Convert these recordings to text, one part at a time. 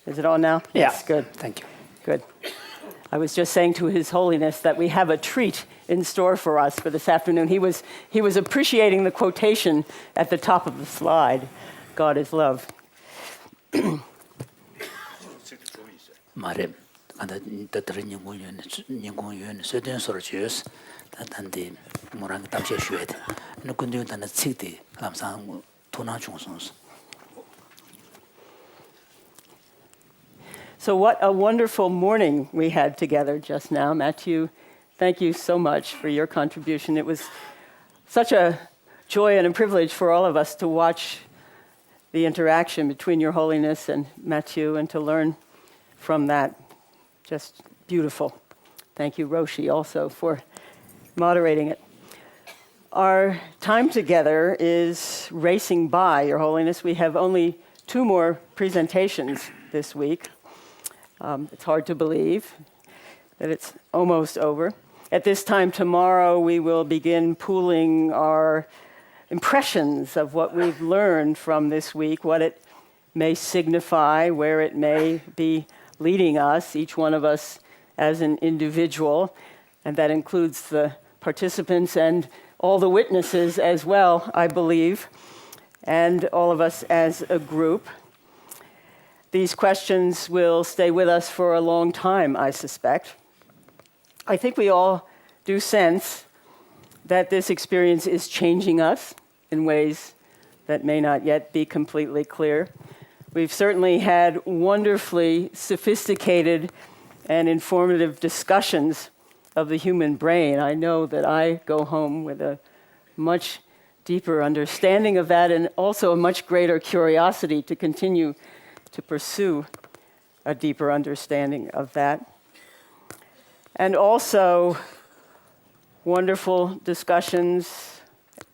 Is it on now? Yeah. Yes, good. Thank you. Good. I was just saying to His Holiness that we have a treat in store for us for this afternoon. He was appreciating the quotation at the top of the slide, God is love. 말에 다들 인공유연 세대는 서로 주스 단단히 뭐랑 담시 쉬어야 돼. 근데 단단 책이 감상 도나 중선스. So what a wonderful morning we had together just now. Matthew, thank you so much for your contribution. It was such a joy and a privilege for all of us to watch the interaction between Your Holiness and Matthew and to learn from that. Just beautiful. Thank you, Roshi, also for moderating it. Our time together is racing by, Your Holiness. We have only 2 more presentations this week. It's hard to believe that it's almost over. At this time tomorrow, we will begin pooling our impressions of what we've learned from this week, what it may signify, where it may be leading us, each one of us as an individual, and that includes the participants and all the witnesses as well, I believe, and all of us as a group. These questions will stay with us for a long time, I suspect. I think we all do sense that this experience is changing us in ways that may not yet be completely clear. We've certainly had wonderfully sophisticated and informative discussions of the human brain. I know that I go home with a much deeper understanding of that and also a much greater curiosity to continue to pursue a deeper understanding of that. And also wonderful discussions,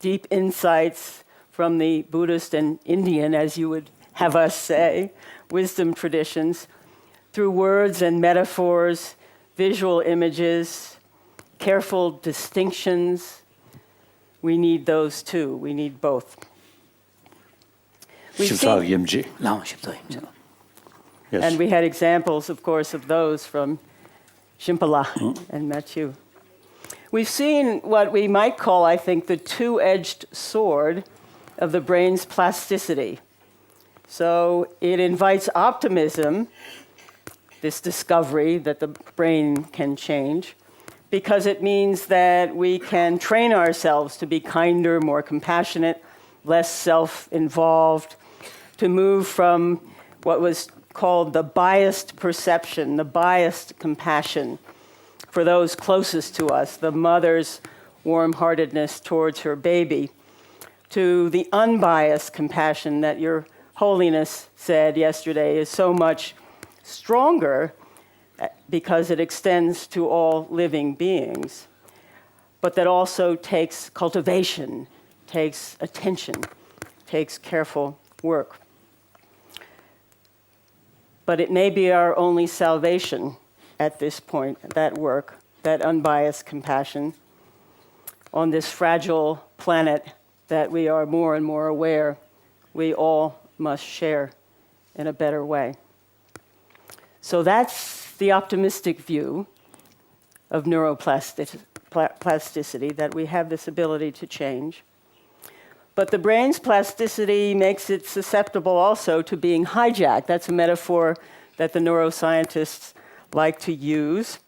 deep insights from the Buddhist and Indian, as you would have us say, wisdom traditions, through words and metaphors, visual images, careful distinctions. We need those too. We need both. We've seen, Yes. and we had examples, of course, of those from Shimpala and Matthew. We've seen what we might call, I think, the two-edged sword of the brain's plasticity. So it invites optimism, this discovery that the brain can change, because it means that we can train ourselves to be kinder, more compassionate, less self-involved, to move from what was called the biased perception, the biased compassion for those closest to us, the mother's warm-heartedness towards her baby, to the unbiased compassion that Your Holiness said yesterday is so much stronger because it extends to all living beings, but that also takes cultivation, takes attention, takes careful work. But it may be our only salvation at this point, that work, that unbiased compassion on this fragile planet that we are more and more aware we all must share in a better way. So that's the optimistic view of neuroplasticity, that we have this ability to change. But the brain's plasticity makes it susceptible also to being hijacked. That's a metaphor that the neuroscientists like to use.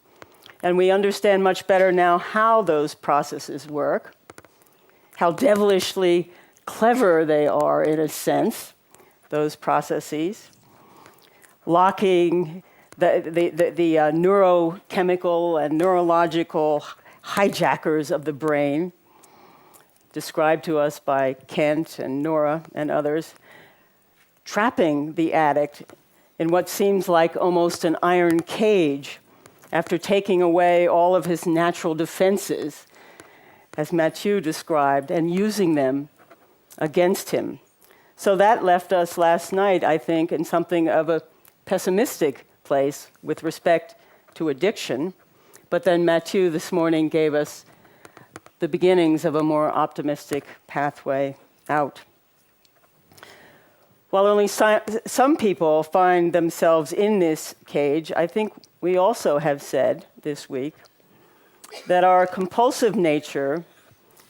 And we understand much better now how those processes work, how devilishly clever they are in a sense, those processes, locking the neurochemical and neurological hijackers of the brain, described to us by Kent and Nora and others, trapping the addict in what seems like almost an iron cage after taking away all of his natural defenses, as Mathieu described, and using them against him. So that left us last night, I think, in something of a pessimistic place with respect to addiction. But then Mathieu this morning gave us the beginnings of a more optimistic pathway out. While only some people find themselves in this cage, I think we also have said this week that our compulsive nature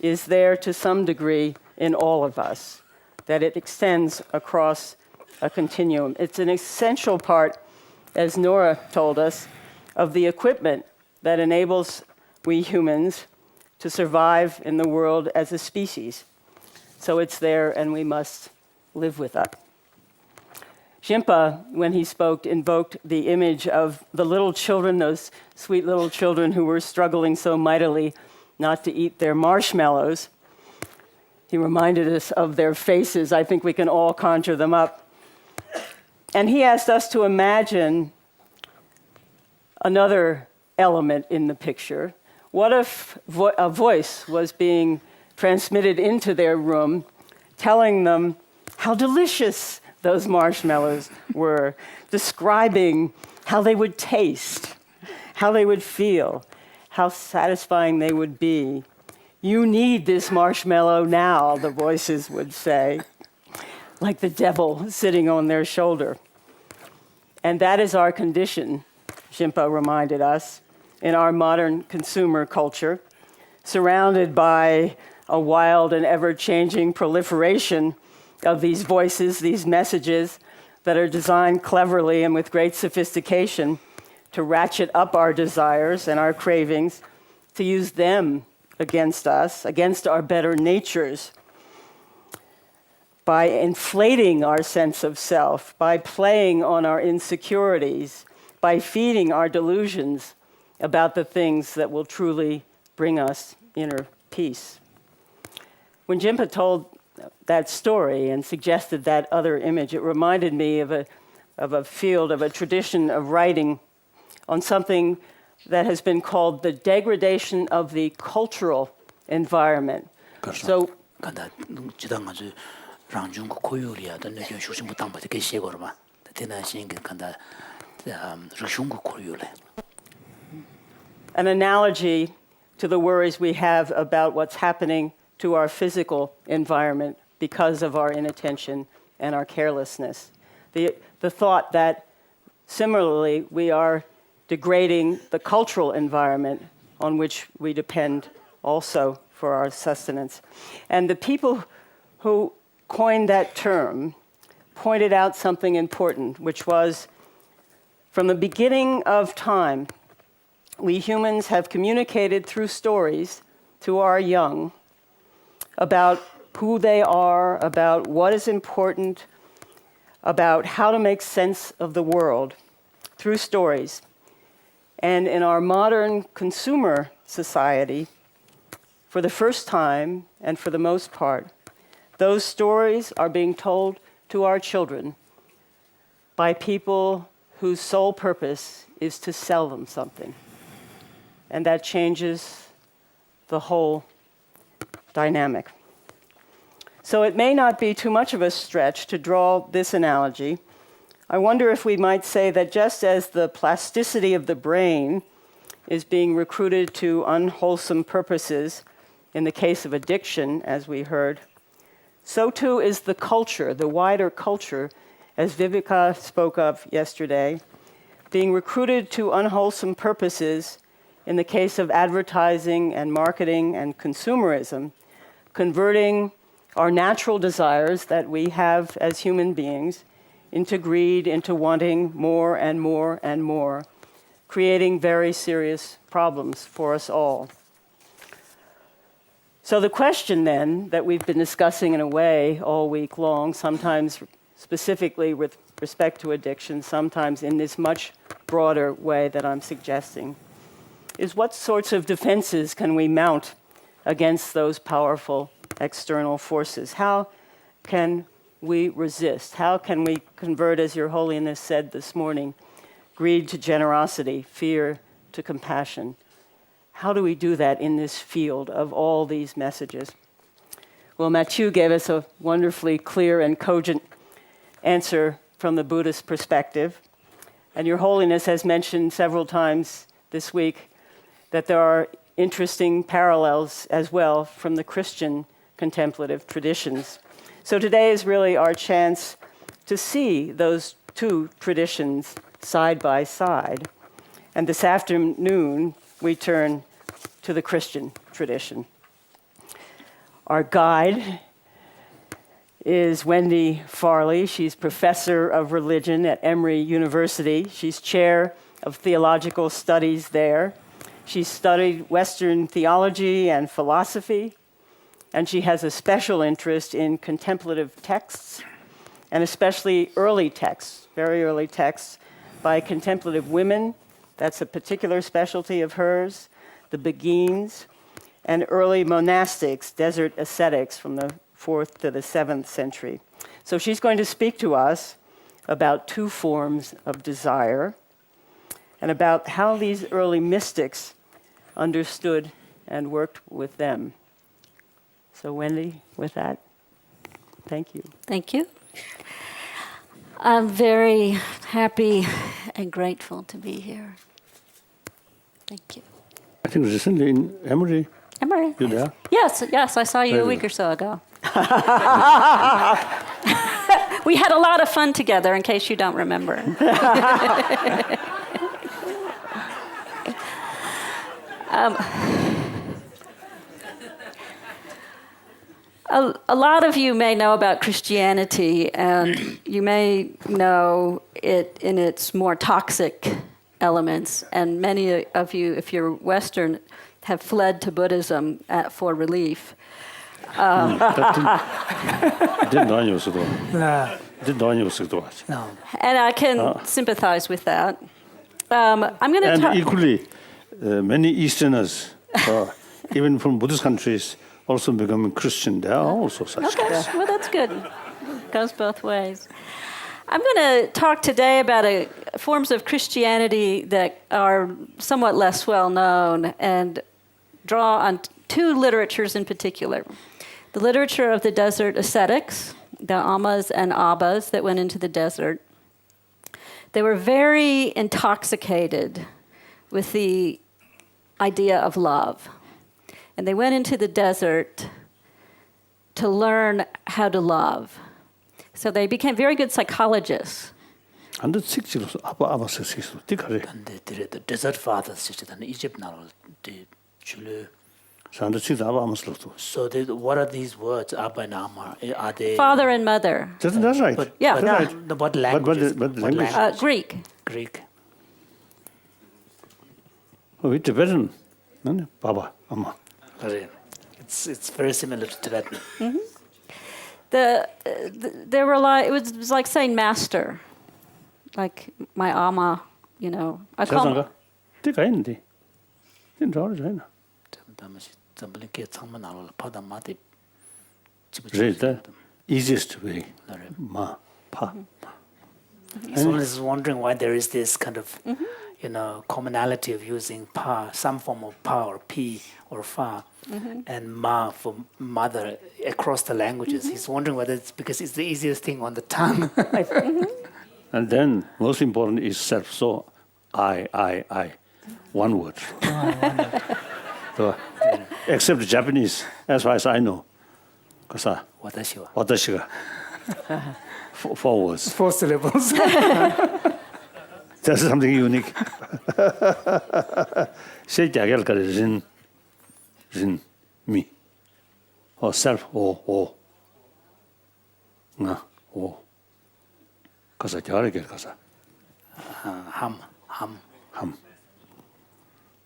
is there to some degree in all of us, that it extends across a continuum. It's an essential part, as Nora told us, of the equipment that enables we humans to survive in the world as a species. So it's there and we must live with it. Jimpa, when he spoke, invoked the image of the little children, those sweet little children who were struggling so mightily not to eat their marshmallows. He reminded us of their faces. I think we can all conjure them up. And he asked us to imagine another element in the picture. What if a voice was being transmitted into their room, telling them how delicious those marshmallows were, describing how they would taste, how they would feel, how satisfying they would be. You need this marshmallow now, the voices would say, like the devil sitting on their shoulder. And that is our condition, Jimpa reminded us, in our modern consumer culture, surrounded by a wild and ever-changing proliferation of these voices, these messages that are designed cleverly and with great sophistication to ratchet up our desires and our cravings, to use them against us, against our better natures, by inflating our sense of self, by playing on our insecurities, by feeding our delusions about the things that will truly bring us inner peace. When Jimpa told that story and suggested that other image, it reminded me of a field, of a tradition of writing on something that has been called the degradation of the cultural environment. So, an analogy to the worries we have about what's happening to our physical environment because of our inattention and our carelessness. The thought that similarly we are degrading the cultural environment on which we depend also for our sustenance. And the people who coined that term pointed out something important, which was, from the beginning of time, we humans have communicated through stories to our young about who they are, about what is important, about how to make sense of the world through stories. And in our modern consumer society, for the first time, and for the most part, those stories are being told to our children by people whose sole purpose is to sell them something. And that changes the whole dynamic. So it may not be too much of a stretch to draw this analogy. I wonder if we might say that just as the plasticity of the brain is being recruited to unwholesome purposes in the case of addiction, as we heard, so too is the culture, the wider culture, as Viveka spoke of yesterday, being recruited to unwholesome purposes in the case of advertising and marketing and consumerism, converting our natural desires that we have as human beings into greed, into wanting more and more and more, creating very serious problems for us all. So the question then that we've been discussing in a way all week long, sometimes specifically with respect to addiction, sometimes in this much broader way that I'm suggesting, is what sorts of defenses can we mount against those powerful external forces? How can we resist? How can we convert, as Your Holiness said this morning, greed to generosity, fear to compassion? How do we do that in this field of all these messages? Well, Mathieu gave us a wonderfully clear and cogent answer from the Buddhist perspective. And Your Holiness has mentioned several times this week that there are interesting parallels as well from the Christian contemplative traditions. So today is really our chance to see those two traditions side by side. And this afternoon, we turn to the Christian tradition. Our guide is Wendy Farley. She's professor of religion at Emory University. She's chair of theological studies there. She studied Western theology and philosophy, and she has a special interest in contemplative texts, and especially early texts, very early texts by contemplative women. That's a particular specialty of hers, the Beguines, and early monastics, desert ascetics from the 4th to the 7th century. So she's going to speak to us about two forms of desire and about how these early mystics understood and worked with them. So Wendy, with that, thank you. Thank you. I'm very happy and grateful to be here. Thank you. I think recently in Emory, Emory? you there? Yes, I saw you a week or so ago. We had a lot of fun together, in case you don't remember. A lot of you may know about Christianity, and you may know it in its more toxic elements. And many of you, if you're Western, have fled to Buddhism for relief. Didn't know you so Didn't know you so No. And I can sympathize with that. I'm going to And talk. equally, many Easterners, even from Buddhist countries, also becoming Christian. There are also such Okay, cases. well, that's good. Goes both ways. I'm going to talk today about forms of Christianity that are somewhat less well known and draw on two literatures in particular. The literature of the desert ascetics, the Ammas and Abbas that went into the desert. They were very intoxicated with the idea of love. And they went into the desert to learn how to love. So they became very good psychologists. And the six years Abba says, And the desert fathers in Egypt now, the Chulu. and the six Abba must look to. So what are these words, Abba and Amma? Are they Father and mother. That's right. But, Yeah. but, That's right. what language? but the language- Greek. Greek. Oh, it's Tibetan. Baba, Amma. It's very similar to Tibetan. They were like, it was like saying master, like my Amma, you know. I call 세상가? 때가 있는데. 된 줄 알잖아. Really, the easiest way. Ma, pa. He's always wondering why there is this kind of, commonality of using pa, some form of pa or pi or fa, and ma for mother across the languages. He's wondering whether it's because it's the easiest thing on the tongue. And then, most important is self. So, I. One word. So, except Japanese, as far as I know. Because watashi ga. Four words. 4 syllables. That's something unique. Say jagal kare rin, me. Or self, o. Nga, o. Kasa jagal kare kasa. Ham.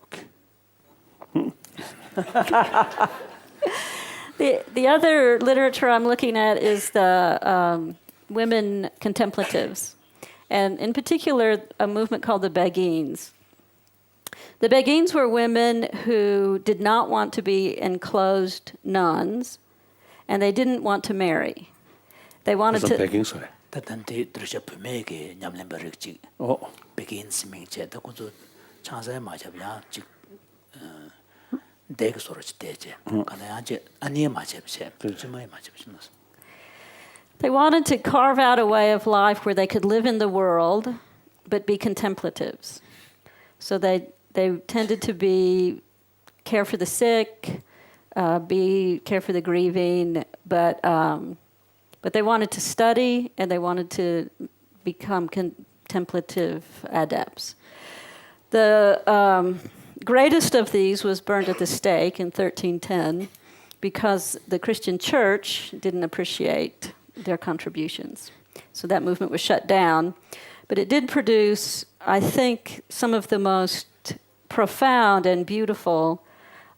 Okay. The other literature I'm looking at is the women contemplatives, and in particular a movement called the Beguines. The Beguines were women who did not want to be enclosed nuns, and they didn't want to marry. They wanted That's a to. begging, sorry. Tatante drusha pumege nyamlemba rikchi. Oh. Begins mingche ta kunzu changsa ma chabya chik deg sorach teje. Kana yaje anie ma chabse. Chimai ma chabse. They wanted to carve out a way of life where they could live in the world, but be contemplatives. So they tended to care for the sick, care for the grieving, but But they wanted to study and they wanted to become contemplative adepts. The greatest of these was burned at the stake in 1310 because the Christian church didn't appreciate their contributions. So that movement was shut down. But it did produce, I think, some of the most profound and beautiful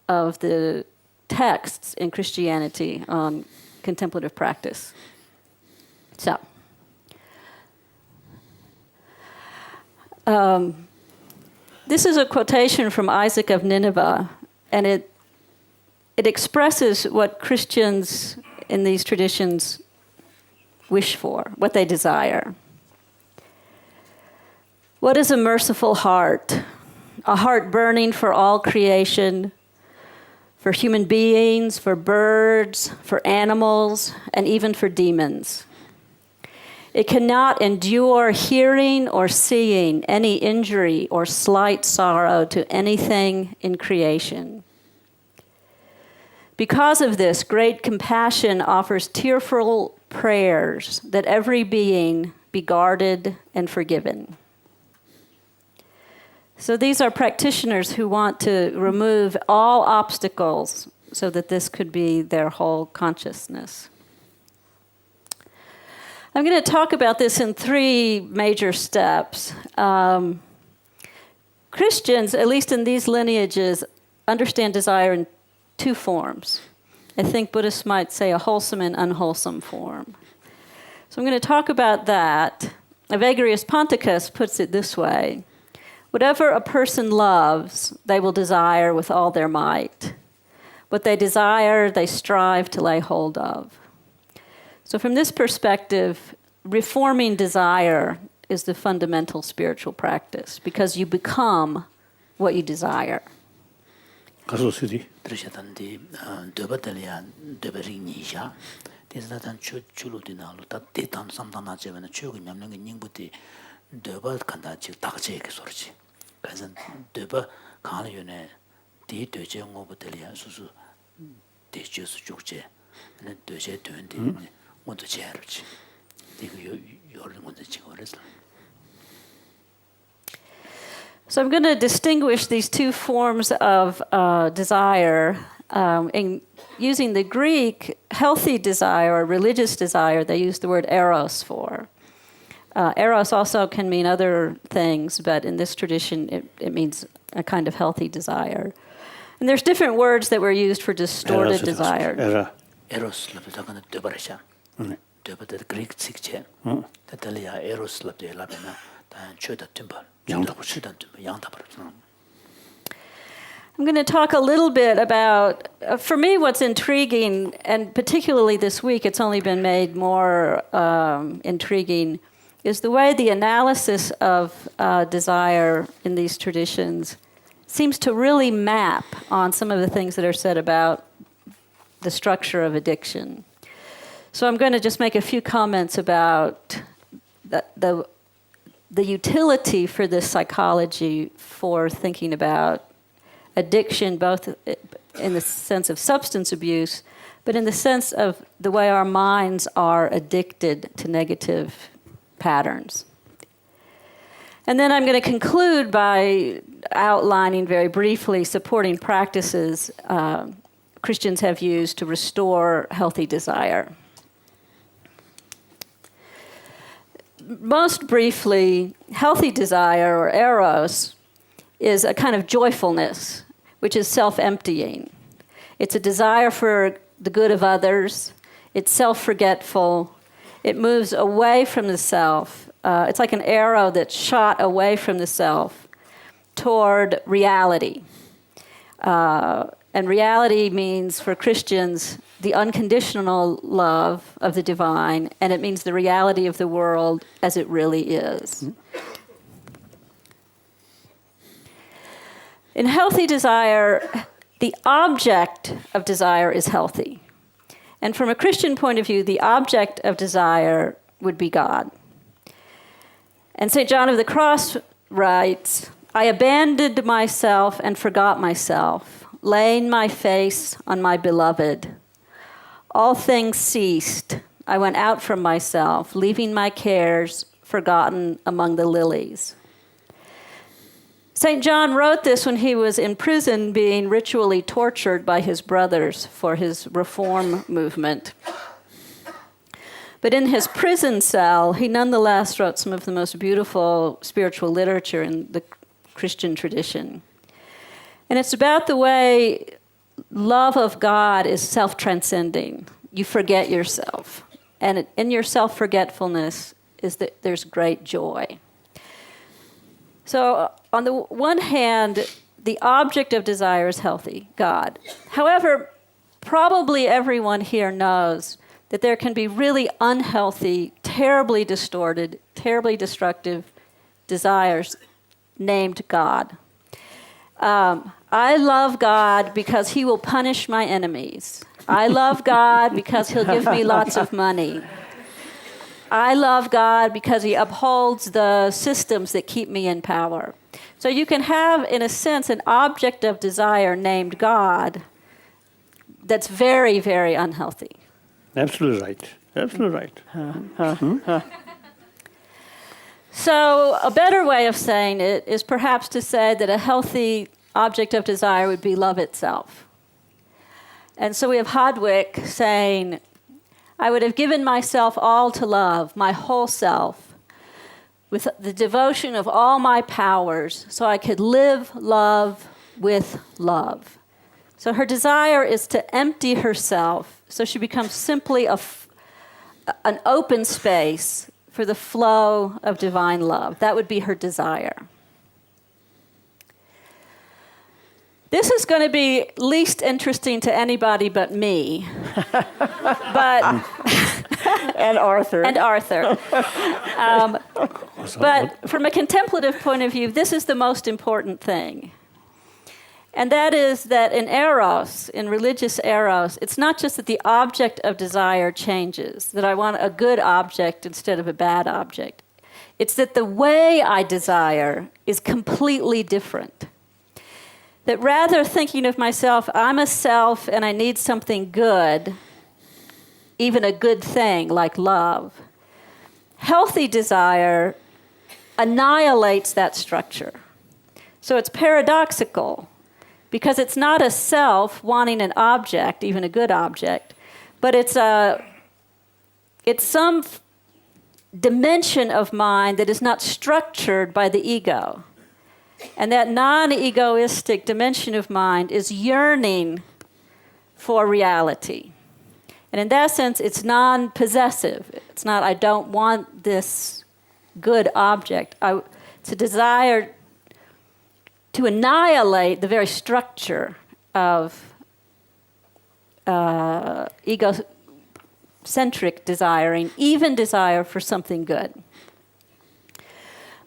of the texts in Christianity on contemplative practice. So, this is a quotation from Isaac of Nineveh, and it expresses what Christians in these traditions wish for, what they desire. What is a merciful heart? A heart burning for all creation, for human beings, for birds, for animals, and even for demons. It cannot endure hearing or seeing any injury or slight sorrow to anything in creation. Because of this, great compassion offers tearful prayers that every being be guarded and forgiven. So these are practitioners who want to remove all obstacles so that this could be their whole consciousness. I'm going to talk about this in 3 major steps. Christians, at least in these lineages, understand desire in 2 forms. I think Buddhists might say a wholesome and unwholesome form. So I'm going to talk about that. Evagrius Ponticus puts it this way: whatever a person loves, they will desire with all their might. What they desire, they strive to lay hold of. So from this perspective, reforming desire is the fundamental spiritual practice, because you become what you desire. 가로수리. 들으셨던데 되버들이야 되버링이야. 대사단 줄로디나로 다 대단 삼단나제는 추억이 냠는 게 닝부티 되버 간다 즉 다제게 소리지. 그래서 되버 가능연에 디 되제 뭐부터리야 수수 대주스 쪽제. 네 되제 되는데 먼저 제르지. 이거 요런 건데 지금 그래서. So I'm going to distinguish these 2 forms of desire. In using the Greek, healthy desire or religious desire, they use the word eros for. Eros also can mean other things, but in this tradition, it means a kind of healthy desire. And there's different words that were used for distorted desire. 에로스 랍다가는 되버샤. 되버데 그릭 식체. 다달이야 에로스 랍데 라베나 다 최다 템벌. I'm going to talk a little bit about, for me, what's intriguing, and particularly this week, it's only been made more intriguing, is the way the analysis of desire in these traditions seems to really map on some of the things that are said about the structure of addiction. So I'm going to just make a few comments about the utility for this psychology for thinking about addiction, both in the sense of substance abuse, but in the sense of the way our minds are addicted to negative patterns. And then I'm going to conclude by outlining very briefly supporting practices Christians have used to restore healthy desire. Most briefly, healthy desire, or eros, is a kind of joyfulness, which is self-emptying. It's a desire for the good of others. It's self-forgetful. It moves away from the self. It's like an arrow that's shot away from the self toward reality. And reality means, for Christians, the unconditional love of the divine, and it means the reality of the world as it really is. In healthy desire, the object of desire is healthy. And from a Christian point of view, the object of desire would be God. And St. John of the Cross writes, I abandoned myself and forgot myself, laying my face on my beloved. All things ceased. I went out from myself, leaving my cares forgotten among the lilies. St. John wrote this when he was in prison being ritually tortured by his brothers for his reform movement. But in his prison cell, he nonetheless wrote some of the most beautiful spiritual literature in the Christian tradition. And it's about the way love of God is self-transcending. You forget yourself. And in your self-forgetfulness is that there's great joy. So on the one hand, the object of desire is healthy, God. However, probably everyone here knows that there can be really unhealthy, terribly distorted, terribly destructive desires named God. I love God because he will punish my enemies. I love God because he'll give me lots of money. I love God because he upholds the systems that keep me in power. So you can have, in a sense, an object of desire named God that's very, very unhealthy. Absolutely right. Absolutely right. So a better way of saying it is perhaps to say that a healthy object of desire would be love itself. And so we have Hodwick saying, I would have given myself all to love, my whole self, with the devotion of all my powers, so I could live love with love. So her desire is to empty herself, so she becomes simply an open space for the flow of divine love. That would be her desire. This is going to be least interesting to anybody but me. But And Arthur. But from a contemplative point of view, this is the most important thing. And that is that in eros, in religious eros, it's not just that the object of desire changes, that I want a good object instead of a bad object. It's that the way I desire is completely different. That rather thinking of myself, I'm a self and I need something good, even a good thing like love, healthy desire annihilates that structure. So it's paradoxical because it's not a self wanting an object, even a good object, but it's some dimension of mind that is not structured by the ego. And that non-egoistic dimension of mind is yearning for reality. And in that sense, it's non-possessive. It's not, I don't want this good object. It's a desire to annihilate the very structure of egocentric desiring, even desire for something good.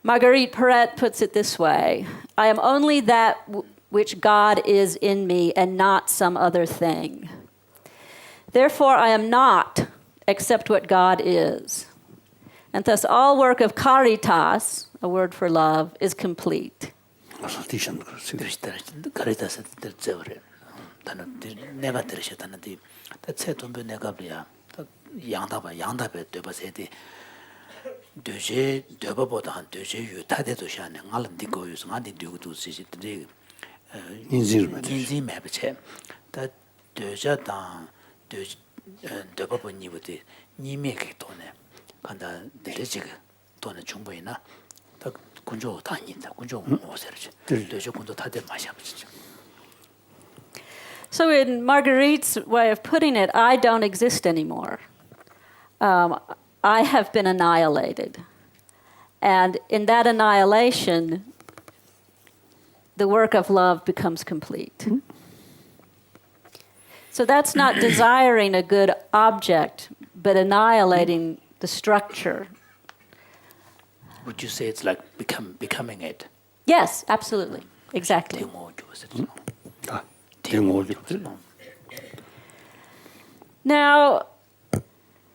Marguerite Perret puts it this way: I am only that which God is in me and not some other thing. Therefore, I am not except what God is. And thus all work of caritas, a word for love, is complete. Doje doboboda han doje yu tade do shane ngal ndiko yu nga di du du si de inzir mebeche ta doja da dobobo ni bude ni me ke tone kanda de je tone 충분히나 딱 군조 다 아니다 군조 오세르지 도저 군도 다들 마셔보시죠. So in Marguerite's way of putting it, I don't exist anymore. I have been annihilated. And in that annihilation, the work of love becomes complete. Mm-hmm. So that's not desiring a good object, but annihilating the structure. Would you say it's like becoming it? Yes, absolutely. Exactly. Now,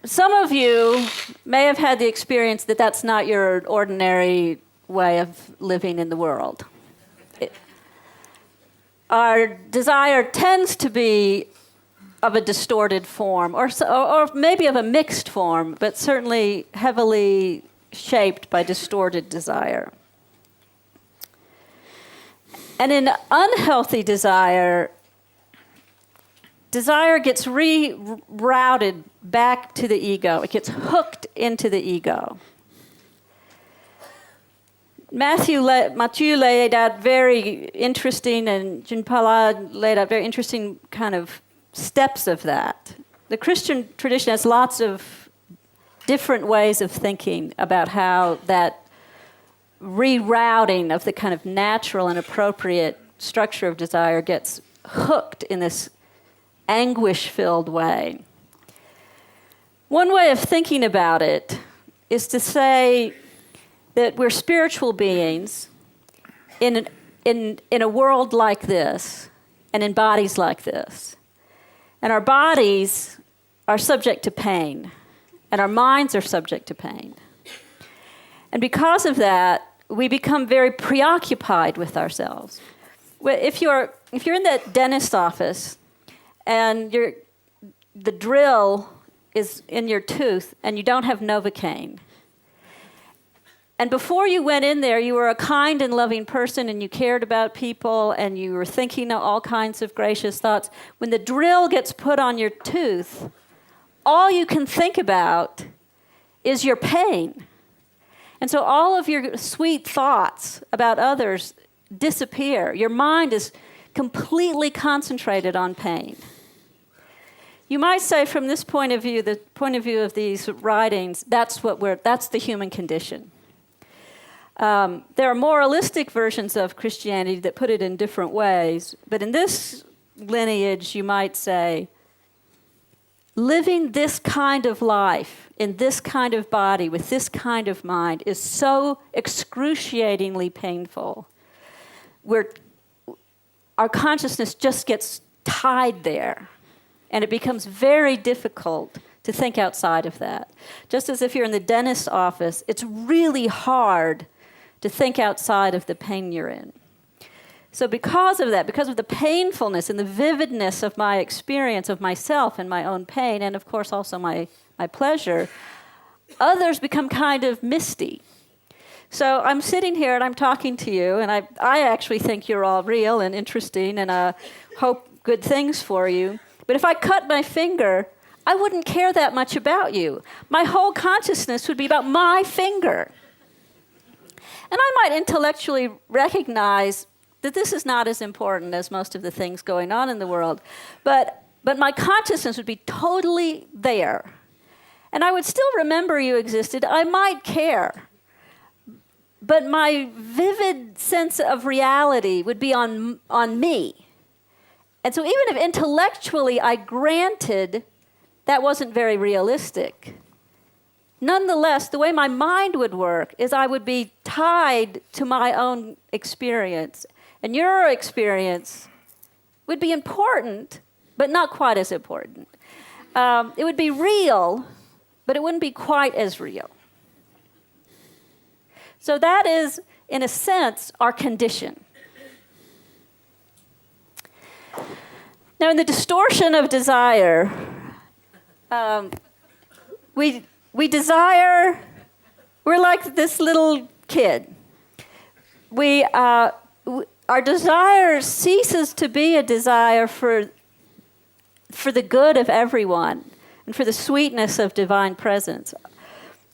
some of you may have had the experience that that's not your ordinary way of living in the world. Our desire tends to be of a distorted form, or maybe of a mixed form, but certainly heavily shaped by distorted desire. And in unhealthy desire gets rerouted back to the ego. It gets hooked into the ego. Matthew laid out very interesting, and Jinpala laid out very interesting kind of steps of that. The Christian tradition has lots of different ways of thinking about how that rerouting of the kind of natural and appropriate structure of desire gets hooked in this anguish-filled way. One way of thinking about it is to say that we're spiritual beings in a world like this and in bodies like this. And our bodies are subject to pain, and our minds are subject to pain. And because of that, we become very preoccupied with ourselves. If you're in that dentist's office and the drill is in your tooth and you don't have Novocaine, and before you went in there, you were a kind and loving person and you cared about people and you were thinking all kinds of gracious thoughts. When the drill gets put on your tooth, all you can think about is your pain. And so all of your sweet thoughts about others disappear. Your mind is completely concentrated on pain. You might say from this point of view, the point of view of these writings, that's the human condition. There are moralistic versions of Christianity that put it in different ways, but in this lineage, you might say, living this kind of life, in this kind of body, with this kind of mind, is so excruciatingly painful. Our consciousness just gets tied there, and it becomes very difficult to think outside of that. Just as if you're in the dentist's office, it's really hard to think outside of the pain you're in. So because of that, because of the painfulness and the vividness of my experience of myself and my own pain, and of course also my pleasure, others become kind of misty. So I'm sitting here and I'm talking to you, and I actually think you're all real and interesting, and I hope good things for you. But if I cut my finger, I wouldn't care that much about you. My whole consciousness would be about my finger. And I might intellectually recognize that this is not as important as most of the things going on in the world, but my consciousness would be totally there. And I would still remember you existed. I might care. But my vivid sense of reality would be on me. And so even if intellectually I granted that wasn't very realistic, nonetheless, the way my mind would work is I would be tied to my own experience. And your experience would be important, but not quite as important. It would be real, but it wouldn't be quite as real. So that is, in a sense, our condition. Now, in the distortion of desire, we desire, we're like this little kid. Our desire ceases to be a desire for the good of everyone and for the sweetness of divine presence.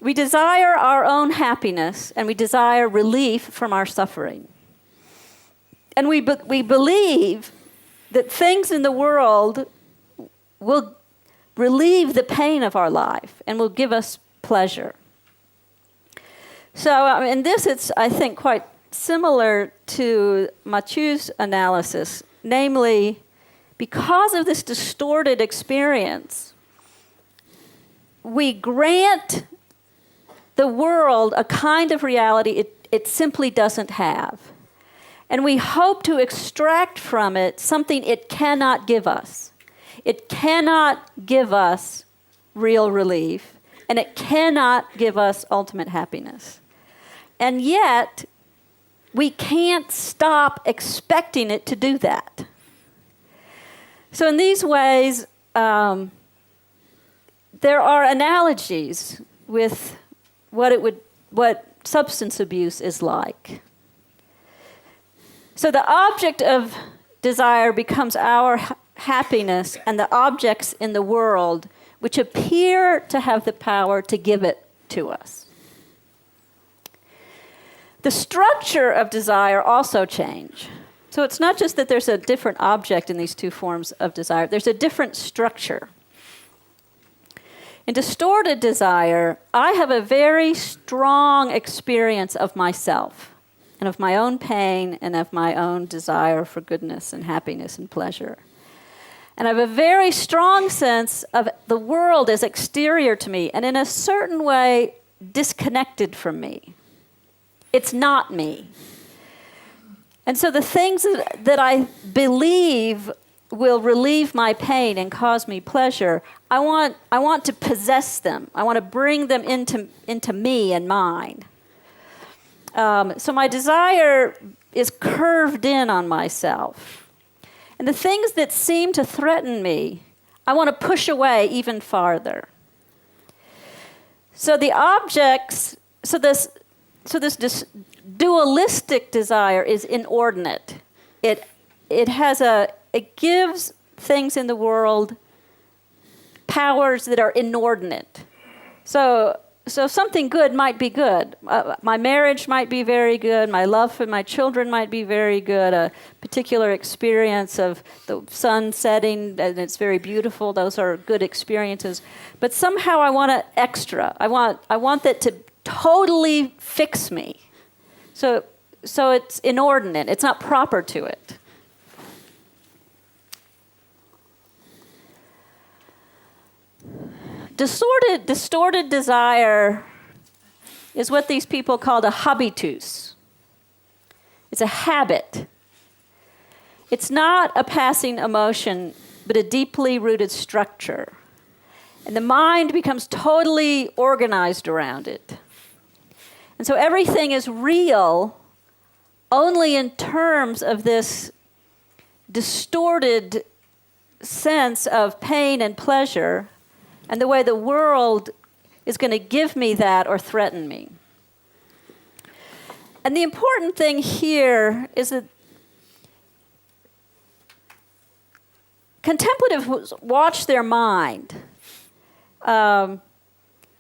We desire our own happiness, and we desire relief from our suffering. And we believe that things in the world will relieve the pain of our life and will give us pleasure. So in this, it's, I think, quite similar to Mathieu's analysis, namely, because of this distorted experience, we grant the world a kind of reality it simply doesn't have. And we hope to extract from it something it cannot give us. It cannot give us real relief, and it cannot give us ultimate happiness. And yet, we can't stop expecting it to do that. So in these ways, there are analogies with what substance abuse is like. So the object of desire becomes our happiness and the objects in the world which appear to have the power to give it to us. The structure of desire also change. So it's not just that there's a different object in these two forms of desire, there's a different structure. In distorted desire, I have a very strong experience of myself and of my own pain and of my own desire for goodness and happiness and pleasure. And I have a very strong sense of the world as exterior to me and in a certain way disconnected from me. It's not me. And so the things that I believe will relieve my pain and cause me pleasure, I want to possess them. I want to bring them into me and mine. So my desire is curved in on myself. And the things that seem to threaten me, I want to push away even farther. So the objects, this dualistic desire is inordinate. It gives things in the world powers that are inordinate. So something good might be good. My marriage might be very good. My love for my children might be very good. A particular experience of the sun setting, and it's very beautiful. Those are good experiences. But somehow I want an extra. I want that to totally fix me. So it's inordinate. It's not proper to it. Distorted desire is what these people called a habitus. It's a habit. It's not a passing emotion, but a deeply rooted structure. And the mind becomes totally organized around it. And so everything is real only in terms of this distorted sense of pain and pleasure and the way the world is going to give me that or threaten me. And the important thing here is that contemplatives watch their mind. And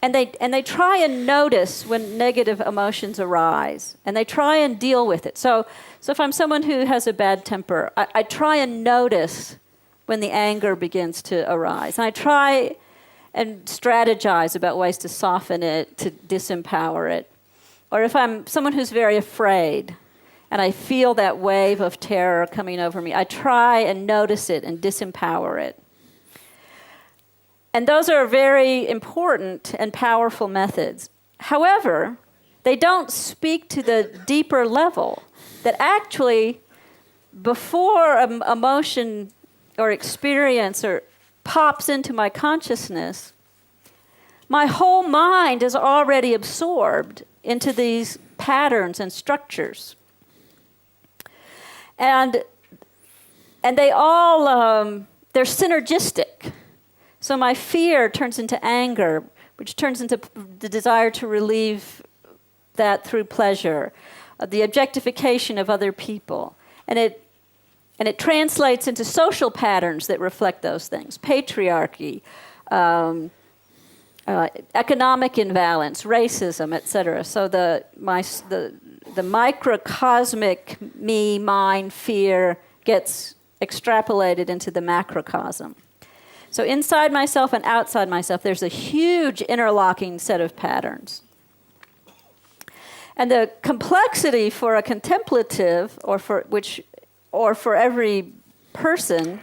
they try and notice when negative emotions arise, and they try and deal with it. So if I'm someone who has a bad temper, I try and notice when the anger begins to arise. And I try and strategize about ways to soften it, to disempower it. Or if I'm someone who's very afraid, and I feel that wave of terror coming over me, I try and notice it and disempower it. And those are very important and powerful methods. However, they don't speak to the deeper level that actually, before an emotion or experience or pops into my consciousness, my whole mind is already absorbed into these patterns and structures. And they all, they're synergistic. So my fear turns into anger, which turns into the desire to relieve that through pleasure, the objectification of other people. And it translates into social patterns that reflect those things: patriarchy, economic imbalance, racism, etc. So the microcosmic me, mine, fear gets extrapolated into the macrocosm. So inside myself and outside myself, there's a huge interlocking set of patterns. And the complexity for a contemplative, or for every person,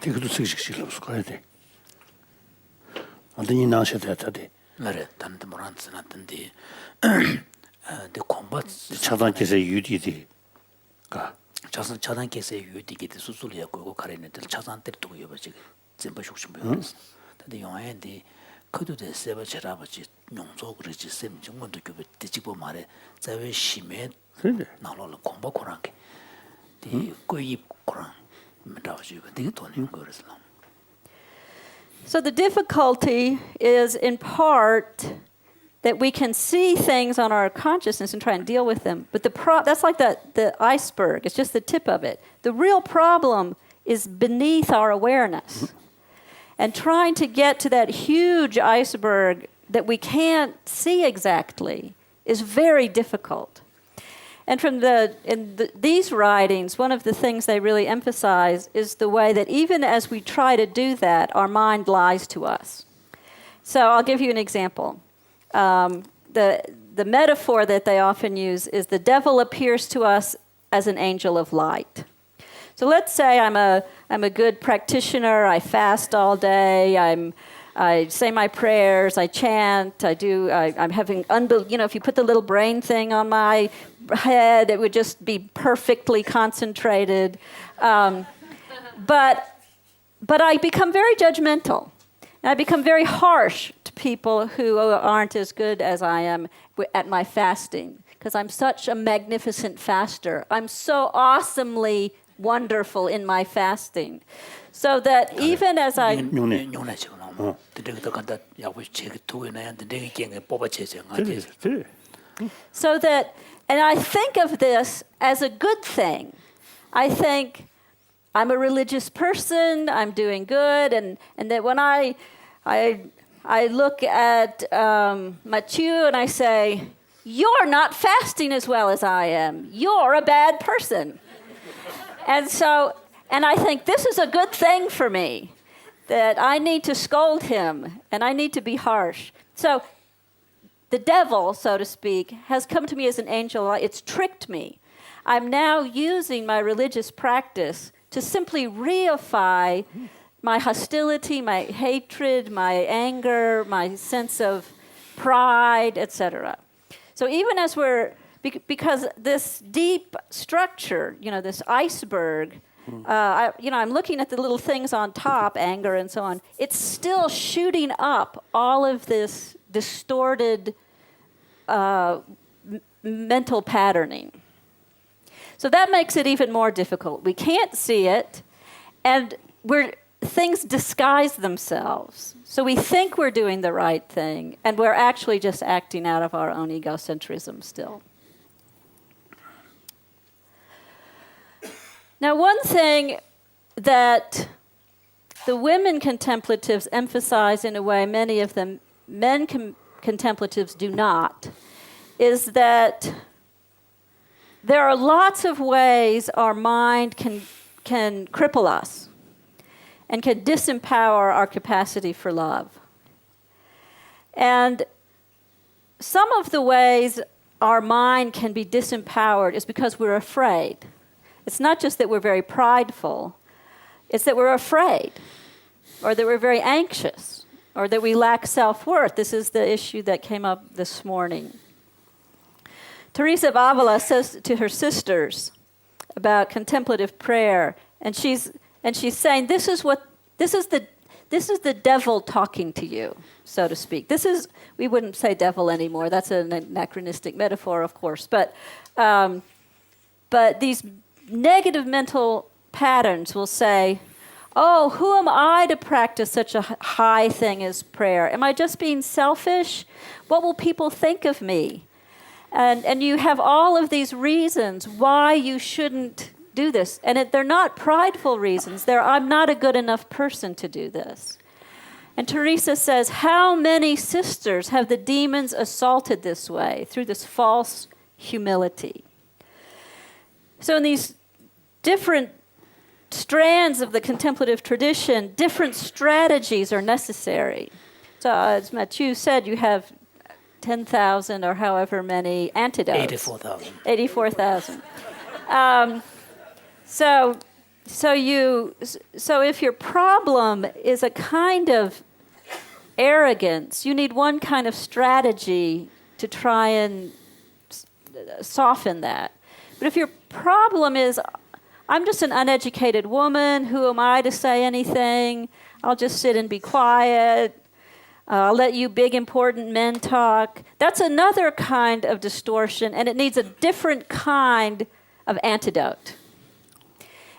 근데 영화인데 그도대 세바 제라버지 용조 그러지 셈 정도도 그 뒤집어 말해 자외 심해 나로는 공부 그런 게 거의 그런 맞아가지고 되게 돈이 거라서. So the difficulty is in part that we can see things on our consciousness and try and deal with them. But that's like the iceberg. It's just the tip of it. The real problem is beneath our awareness. And trying to get to that huge iceberg that we can't see exactly is very difficult. And from these writings, one of the things they really emphasize is the way that even as we try to do that, our mind lies to us. So I'll give you an example. The metaphor that they often use is the devil appears to us as an angel of light. So let's say I'm a good practitioner. I fast all day. I say my prayers. I chant. I'm having if you put the little brain thing on my head, it would just be perfectly concentrated. But I become very judgmental. And I become very harsh to people who aren't as good as I am at my fasting, because I'm such a magnificent faster. I'm so awesomely wonderful in my fasting. So that even as I... So that, and I think of this as a good thing. I think I'm a religious person, I'm doing good, and that when I look at Mathieu and I say, you're not fasting as well as I am. You're a bad person. And I think this is a good thing for me, that I need to scold him and I need to be harsh. So the devil, so to speak, has come to me as an angel. It's tricked me. I'm now using my religious practice to simply reify my hostility, my hatred, my anger, my sense of pride, etc. So even as because this deep structure, this iceberg, I'm looking at the little things on top, anger and so on, it's still shooting up all of this distorted mental patterning. So that makes it even more difficult. We can't see it, and things disguise themselves. So we think we're doing the right thing, and we're actually just acting out of our own egocentrism still. Now, one thing that the women contemplatives emphasize in a way many of the men contemplatives do not, is that there are lots of ways our mind can cripple us and can disempower our capacity for love. And some of the ways our mind can be disempowered is because we're afraid. It's not just that we're very prideful, it's that we're afraid, or that we're very anxious, or that we lack self-worth. This is the issue that came up this morning. Teresa of Avila says to her sisters about contemplative prayer, and she's saying, this is the devil talking to you, so to speak. We wouldn't say devil anymore. That's an anachronistic metaphor, of course. But these negative mental patterns will say, oh, who am I to practice such a high thing as prayer? Am I just being selfish? What will people think of me? And you have all of these reasons why you shouldn't do this. And they're not prideful reasons. I'm not a good enough person to do this. And Teresa says, how many sisters have the demons assaulted this way, through this false humility? So in these different strands of the contemplative tradition, different strategies are necessary. So as Mathieu said, you have 10,000 or however many antidotes. 84,000. 84,000. So if your problem is a kind of arrogance, you need one kind of strategy to try and soften that. But if your problem is, I'm just an uneducated woman, who am I to say anything? I'll just sit and be quiet. I'll let you big important men talk. That's another kind of distortion, and it needs a different kind of antidote.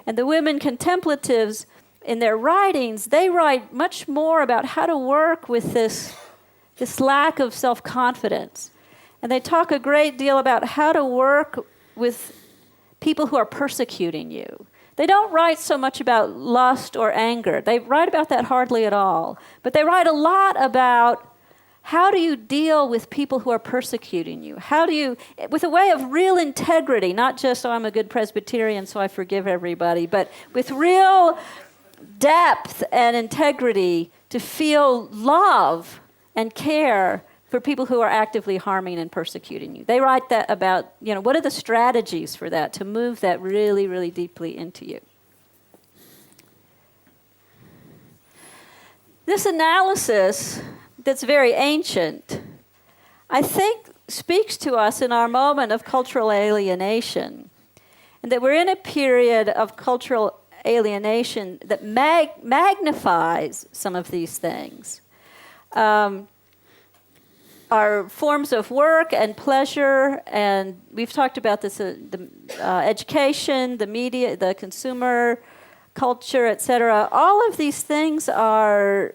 And the women contemplatives in their writings, they write much more about how to work with this lack of self-confidence. And they talk a great deal about how to work with people who are persecuting you. They don't write so much about lust or anger. They write about that hardly at all. But they write a lot about how do you deal with people who are persecuting you? How do you, with a way of real integrity, not just, oh, I'm a good Presbyterian, so I forgive everybody, but with real depth and integrity to feel love and care for people who are actively harming and persecuting you. They write that about, what are the strategies for that, to move that really, really deeply into you. This analysis that's very ancient, I think speaks to us in our moment of cultural alienation, and that we're in a period of cultural alienation that magnifies some of these things. Our forms of work and pleasure, and we've talked about this, the education, the media, the consumer culture, etc. All of these things are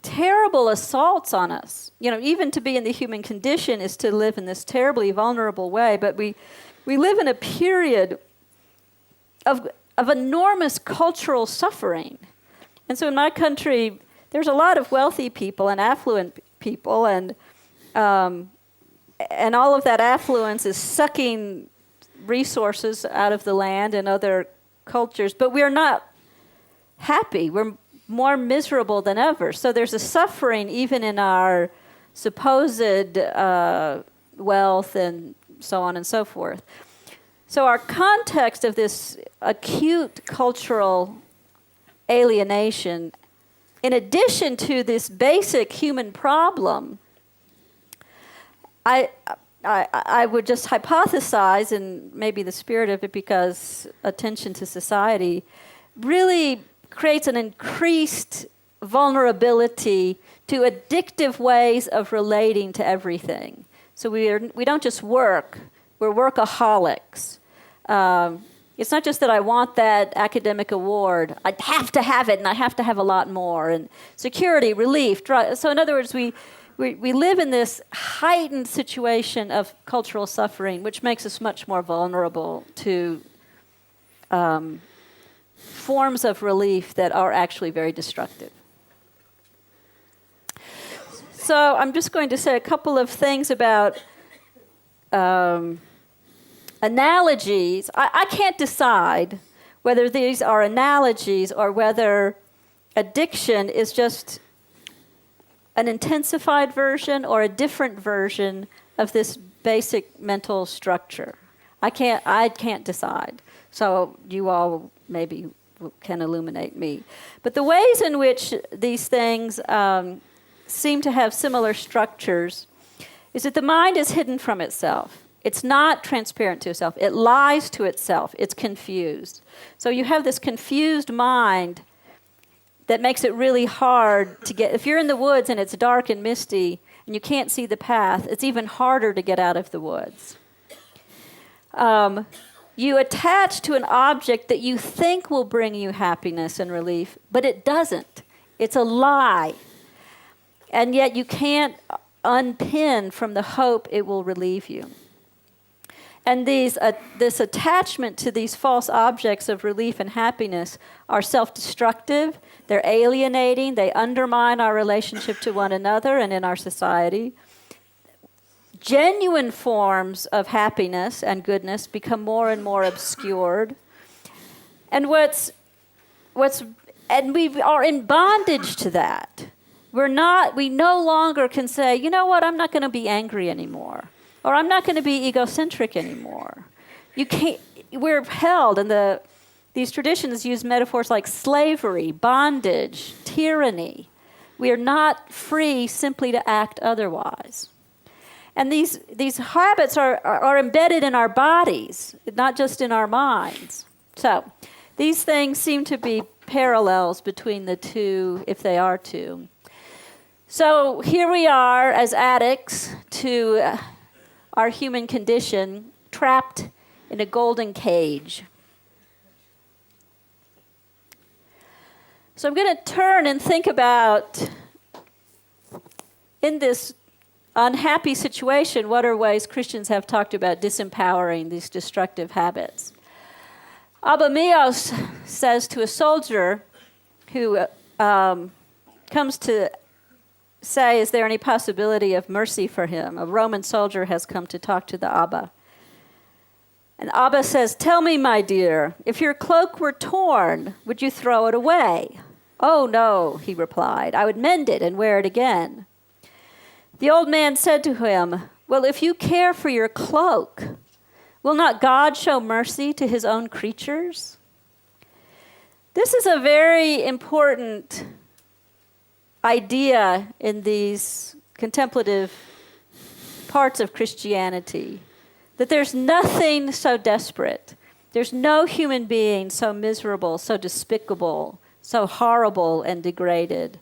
terrible assaults on us. Even to be in the human condition is to live in this terribly vulnerable way, but we live in a period of enormous cultural suffering. And so in my country, there's a lot of wealthy people and affluent people, and all of that affluence is sucking resources out of the land and other cultures, but we're not happy. We're more miserable than ever. So there's a suffering even in our supposed wealth and so on and so forth. So our context of this acute cultural alienation, in addition to this basic human problem, I would just hypothesize, and maybe the spirit of it, because attention to society really creates an increased vulnerability to addictive ways of relating to everything. So we don't just work, we're workaholics. It's not just that I want that academic award. I have to have it, and I have to have a lot more. And security, relief, so in other words, we live in this heightened situation of cultural suffering, which makes us much more vulnerable to forms of relief that are actually very destructive. So I'm just going to say a couple of things about analogies. I can't decide whether these are analogies or whether addiction is just an intensified version or a different version of this basic mental structure. I can't decide. So you all maybe can illuminate me. But the ways in which these things seem to have similar structures is that the mind is hidden from itself. It's not transparent to itself. It lies to itself. It's confused. So you have this confused mind that makes it really hard to get. If you're in the woods and it's dark and misty and you can't see the path, it's even harder to get out of the woods. You attach to an object that you think will bring you happiness and relief, but it doesn't. It's a lie. And yet you can't unpin from the hope it will relieve you. And this attachment to these false objects of relief and happiness are self-destructive. They're alienating. They undermine our relationship to one another and in our society. Genuine forms of happiness and goodness become more and more obscured. And we are in bondage to that. We no longer can say, you know what, I'm not going to be angry anymore. Or I'm not going to be egocentric anymore. You can't. We're held, and these traditions use metaphors like slavery, bondage, tyranny. We are not free simply to act otherwise. And these habits are embedded in our bodies, not just in our minds. So these things seem to be parallels between the two, if they are two. So here we are as addicts to our human condition, trapped in a golden cage. So I'm going to turn and think about, in this unhappy situation, what are ways Christians have talked about disempowering these destructive habits. Abba Mios says to a soldier who comes to say, is there any possibility of mercy for him? A Roman soldier has come to talk to the Abba. And Abba says, tell me, my dear, if your cloak were torn, would you throw it away? Oh, no, he replied. I would mend it and wear it again. The old man said to him, well, if you care for your cloak, will not God show mercy to his own creatures? This is a very important idea in these contemplative parts of Christianity, that there's nothing so desperate. There's no human being so miserable, so despicable, so horrible and degraded,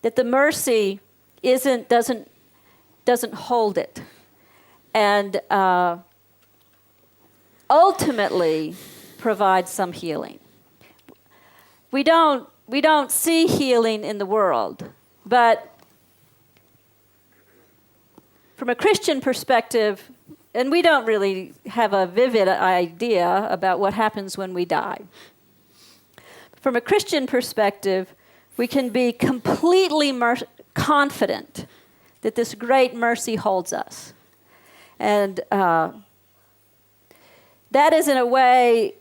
that the mercy doesn't hold it. And ultimately provides some healing. We don't see healing in the world, but from a Christian perspective, and we don't really have a vivid idea about what happens when we die. From a Christian perspective, we can be completely confident that this great mercy holds us. And that is, in a way,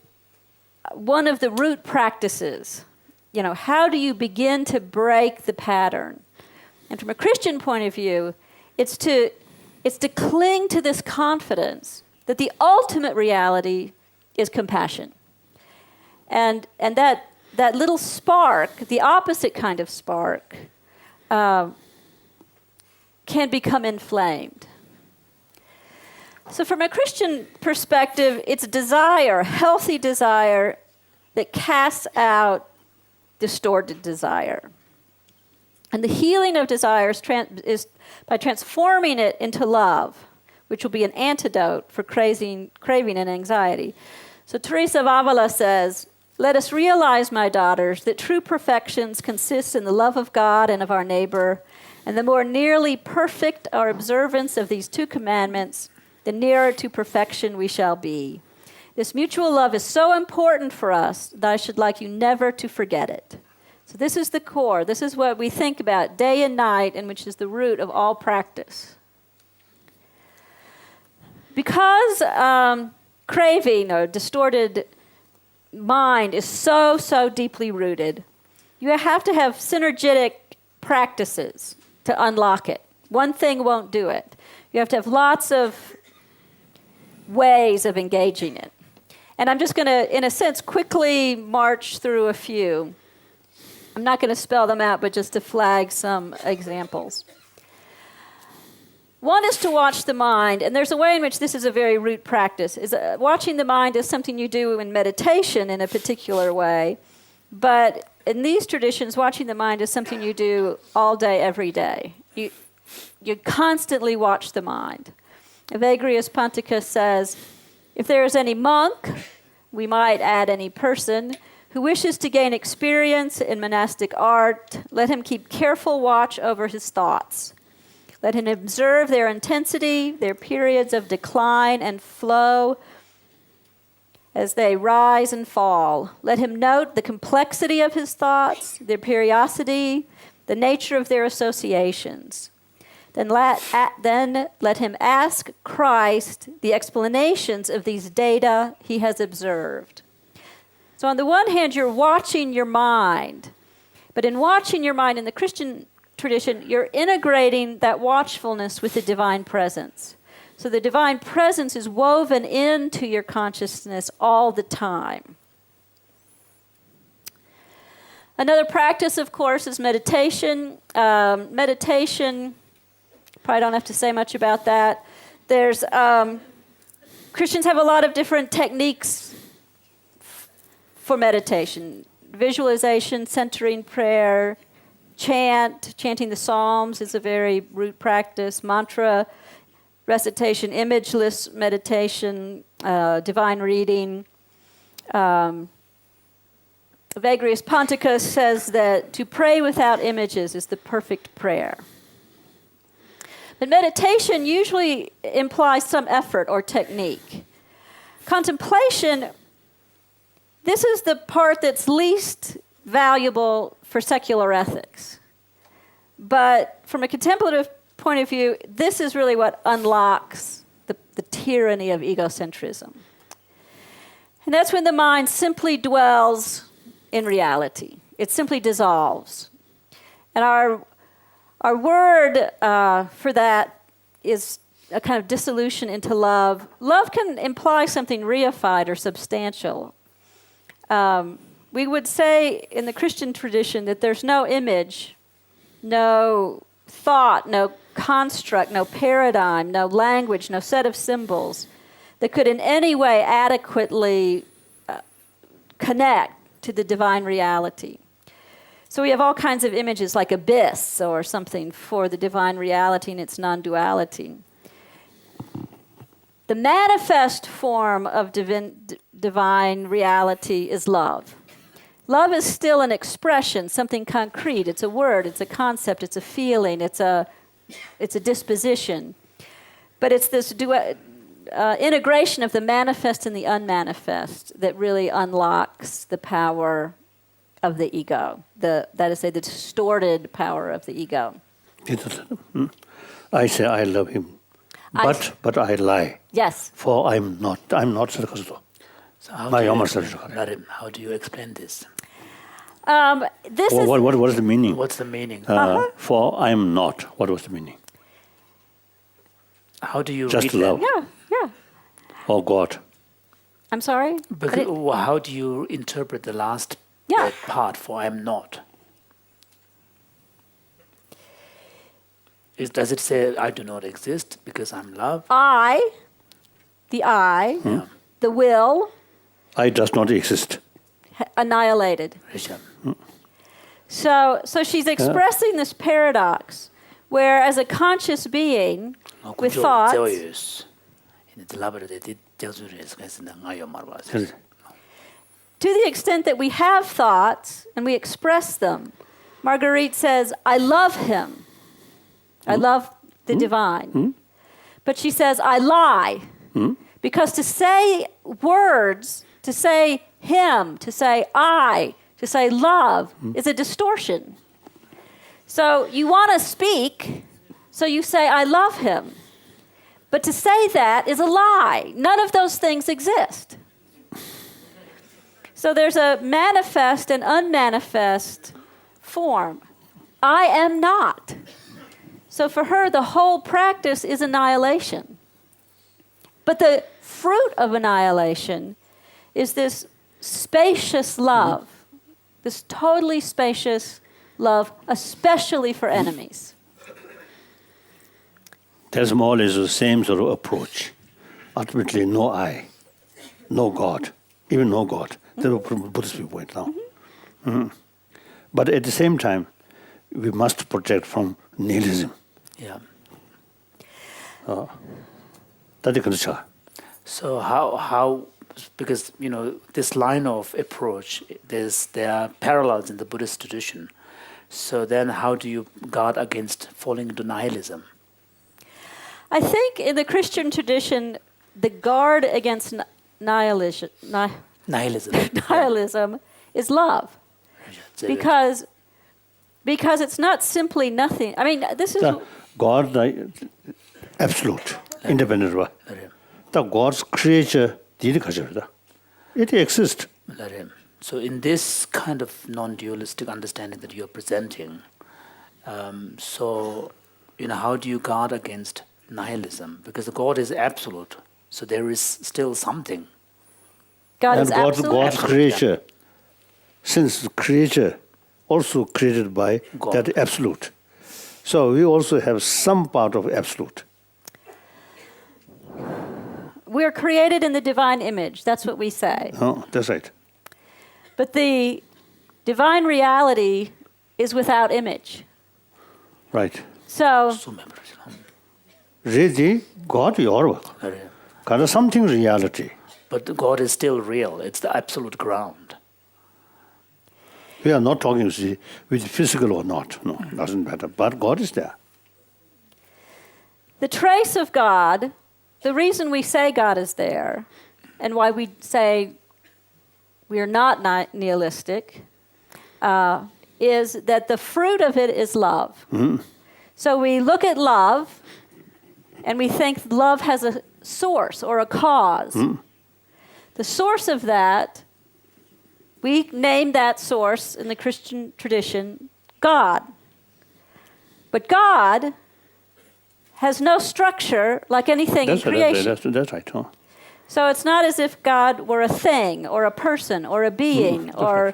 one of the root practices. You know, how do you begin to break the pattern? And from a Christian point of view, it's to cling to this confidence that the ultimate reality is compassion. And that little spark, the opposite kind of spark, can become inflamed. So from a Christian perspective, it's desire, healthy desire, that casts out distorted desire. And the healing of desire is by transforming it into love, which will be an antidote for craving and anxiety. So Teresa of Avila says, let us realize, my daughters, that true perfections consist in the love of God and of our neighbor, and the more nearly perfect our observance of these two commandments, the nearer to perfection we shall be. This mutual love is so important for us that I should like you never to forget it. So this is the core. This is what we think about day and night, and which is the root of all practice. Because craving or distorted mind is so deeply rooted, you have to have synergetic practices to unlock it. One thing won't do it. You have to have lots of ways of engaging it. And I'm just going to, in a sense, quickly march through a few. I'm not going to spell them out, but just to flag some examples. One is to watch the mind, and there's a way in which this is a very root practice. Watching the mind is something you do in meditation in a particular way, but in these traditions, watching the mind is something you do all day, every day. You constantly watch the mind. Evagrius Ponticus says, if there is any monk, we might add any person, who wishes to gain experience in monastic art, let him keep careful watch over his thoughts. Let him observe their intensity, their periods of decline and flow as they rise and fall. Let him note the complexity of his thoughts, their periodicity, the nature of their associations. Then let him ask Christ the explanations of these data he has observed. So on the one hand, you're watching your mind, but in watching your mind in the Christian tradition, you're integrating that watchfulness with the divine presence. So the divine presence is woven into your consciousness all the time. Another practice, of course, is meditation. Meditation, probably don't have to say much about that. There's Christians have a lot of different techniques for meditation. Visualization, centering prayer, chanting the Psalms is a very root practice. Mantra recitation, imageless meditation, divine reading, Evagrius Ponticus says that to pray without images is the perfect prayer. But meditation usually implies some effort or technique. Contemplation, this is the part that's least valuable for secular ethics. But from a contemplative point of view, this is really what unlocks the tyranny of egocentrism. And that's when the mind simply dwells in reality. It simply dissolves. And our word for that is a kind of dissolution into love. Love can imply something reified or substantial. We would say in the Christian tradition that there's no image, no thought, no construct, no paradigm, no language, no set of symbols that could in any way adequately connect to the divine reality. So we have all kinds of images like abyss or something for the divine reality and its non-duality. The manifest form of divine reality is love. Love is still an expression, something concrete. It's a word, it's a concept, it's a feeling, it's a disposition. But it's this integration of the manifest and the unmanifest that really unlocks the power of the ego, that is, say, the distorted power of the ego. I say I love him, but I lie. Yes. For I'm not Sarkasto. So how do you explain this? This is what is the meaning? What's the meaning? For I'm not. What was the meaning? How do you Just read love. yeah. Or God. I'm sorry? How do you interpret the last part for I'm not? Does it say I do not exist because I'm love? The will, I does not exist. Annihilated. So she's expressing this paradox where as a conscious being with thoughts, to the extent that we have thoughts and we express them, Marguerite says, I love him. I love the divine. But she says, I lie. Because to say words, to say him, to say I, to say love is a distortion. So you want to speak, so you say, I love him. But to say that is a lie. None of those things exist. So there's a manifest and unmanifest form. I am not. So for her, the whole practice is annihilation. But the fruit of annihilation is this spacious love, this totally spacious love, especially for enemies. There's more or less the same sort of approach. Ultimately, no I, no God, even no God. That's what Buddhist people went now. But at the same time, we must protect from nihilism. Yeah. So how because this line of approach, there are parallels in the Buddhist tradition. So then how do you guard against falling into nihilism? I think in the Christian tradition, the guard against nihilism is love. Because it's not simply nothing. I mean, this is... God, absolute, independent. The God's creature, it exists. So in this kind of non-dualistic understanding that you're presenting, how do you guard against nihilism? Because God is absolute, so there is still something. God is absolute? God's creature, since the creature also created by God. That absolute. So we also have some part of absolute. We're created in the divine image. That's what we say. Oh, that's right. But the divine reality is without image. Right. So really, God is kind of something reality. But God is still real. It's the absolute ground. We are not talking, you see, with physical or not. No, doesn't matter. But God is there. The trace of God, the reason we say God is there, and why we say we are not nihilistic, is that the fruit of it is love. So we look at love, and we think love has a source or a cause. The source of that, we name that source in the Christian tradition God. But God has no structure like anything in creation. That's right. Huh? So it's not as if God were a thing or a person or a being or...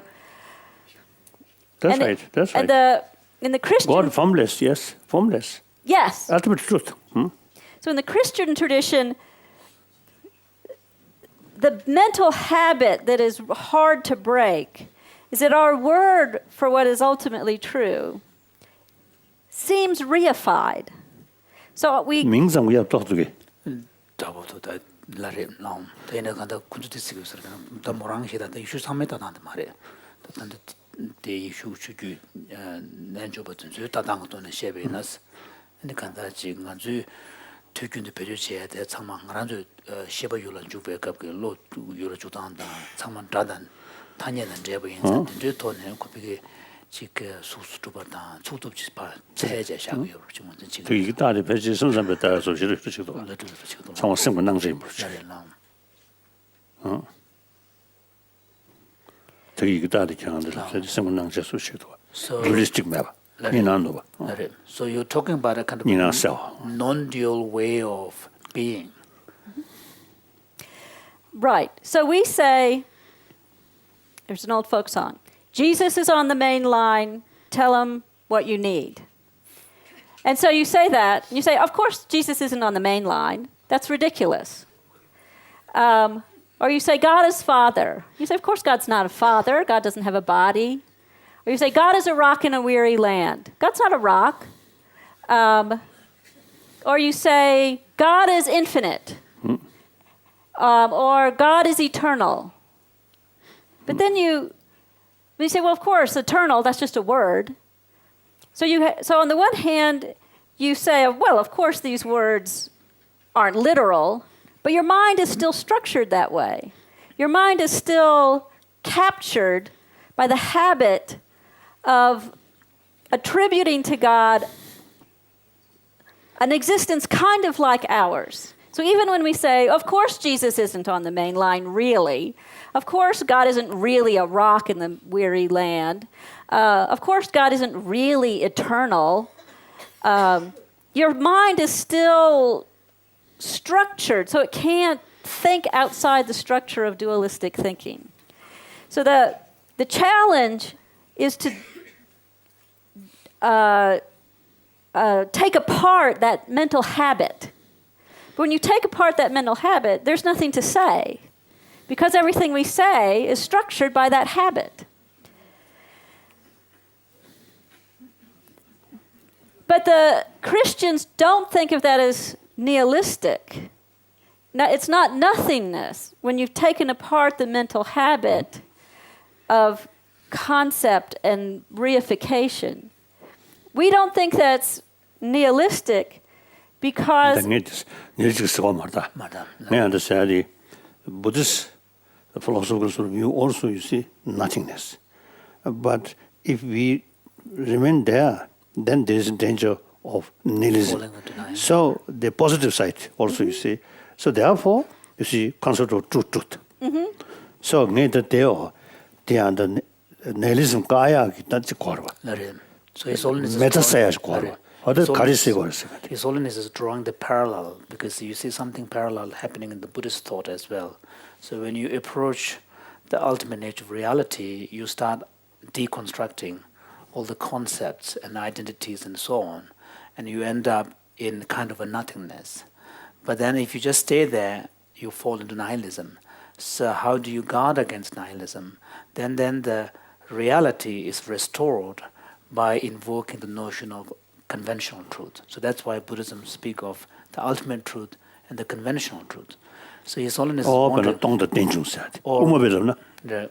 That's right. That's right. And in the Christian... God formless, yes, formless. Yes. Ultimate truth. So in the Christian tradition, the mental habit that is hard to break is that our word for what is ultimately true seems reified. So we... 명상 우리가 또 어떻게? 저보다 더 라레 나옴. 대내 간다 군주디스기 서는 더 모랑시다. 더 23m 단데 말이야. 단데 대 슈슈주 난조버튼 저 다당 돈은 셰베나스. 근데 간다 지금 아주 특균의 배려지에 대해 상망하는 셰버 요런 주베갑게 로 요런 주단다 상만 다단 단연은 제보 인상 저 돈에 코피게 지금 수수도보다 초도치 봐 체제 샤고요 지금 지금 이게 다리 배지 선산배 따라서 지를 붙이도. 상황 생분 낭지 모르죠. 저기 이게 다리 경한들 저기 생분 낭지 수시도. realistic map. So you're talking about a kind of non-dual way of being. Right. So we say, there's an old folk song, Jesus is on the main line, tell him what you need. And so you say that, and you say, of course Jesus isn't on the main line. That's ridiculous. Or you say, God is Father. You say, of course God's not a father. God doesn't have a body. Or you say, God is a rock in a weary land. God's not a rock. Or you say, God is infinite. Or God is eternal. But then you say, well, of course, eternal, that's just a word. So on the one hand, you say, well, of course these words aren't literal, but your mind is still structured that way. Your mind is still captured by the habit of attributing to God an existence kind of like ours. So even when we say, of course Jesus isn't on the main line, really. Of course God isn't really a rock in the weary land. Of course God isn't really eternal. Your mind is still structured, so it can't think outside the structure of dualistic thinking. So the challenge is to take apart that mental habit. But when you take apart that mental habit, there's nothing to say, because everything we say is structured by that habit. But the Christians don't think of that as nihilistic. Now, it's not nothingness when you've taken apart the mental habit of concept and reification. We don't think that's nihilistic because... I understand the Buddhist philosophical view also, you see, nothingness. But if we remain there, then there is a danger of nihilism. So the positive side also, you see. So therefore, you see, concept of truth. So they are the nihilism kaya that's korwa. So His Holiness is drawing the parallel, because you see something parallel happening in the Buddhist thought as well. So when you approach the ultimate nature of reality, you start deconstructing all the concepts and identities and so on, and you end up in kind of a nothingness. But then if you just stay there, you fall into nihilism. So how do you guard against nihilism? Then the reality is restored by invoking the notion of conventional truth. So that's why Buddhism speak of the ultimate truth and the conventional truth. So His Holiness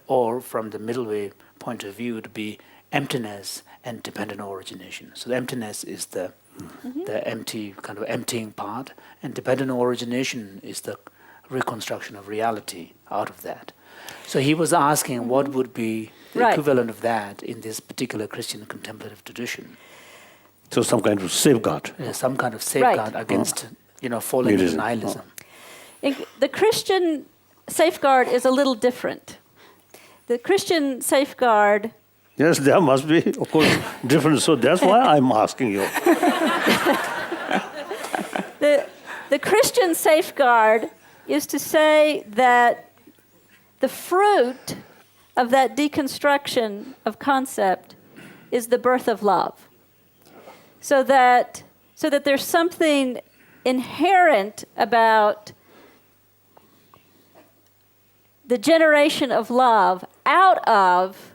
or from the middle way point of view to be emptiness and dependent origination. So the emptiness is the empty, kind of emptying part, and dependent origination is the reconstruction of reality out of that. So he was asking what would be the equivalent of that in this particular Christian contemplative tradition. So some kind of safeguard. Some kind of safeguard against, falling into nihilism. The Christian safeguard is a little different. The Christian safeguard... Yes, there must be, of course, different. So that's why I'm asking you. The Christian safeguard is to say that the fruit of that deconstruction of concept is the birth of love. So that there's something inherent about the generation of love out of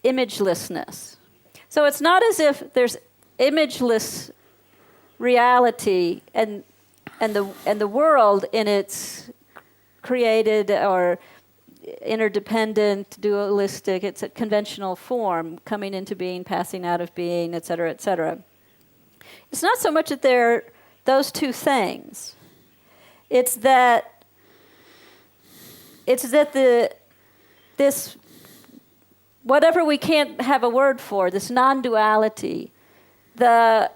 imagelessness. So it's not as if there's imageless reality and the world in its created or interdependent, dualistic, it's a conventional form coming into being, passing out of being, et cetera, et cetera. It's not so much that they're those two things. It's that this whatever we can't have a word for, this non-duality, has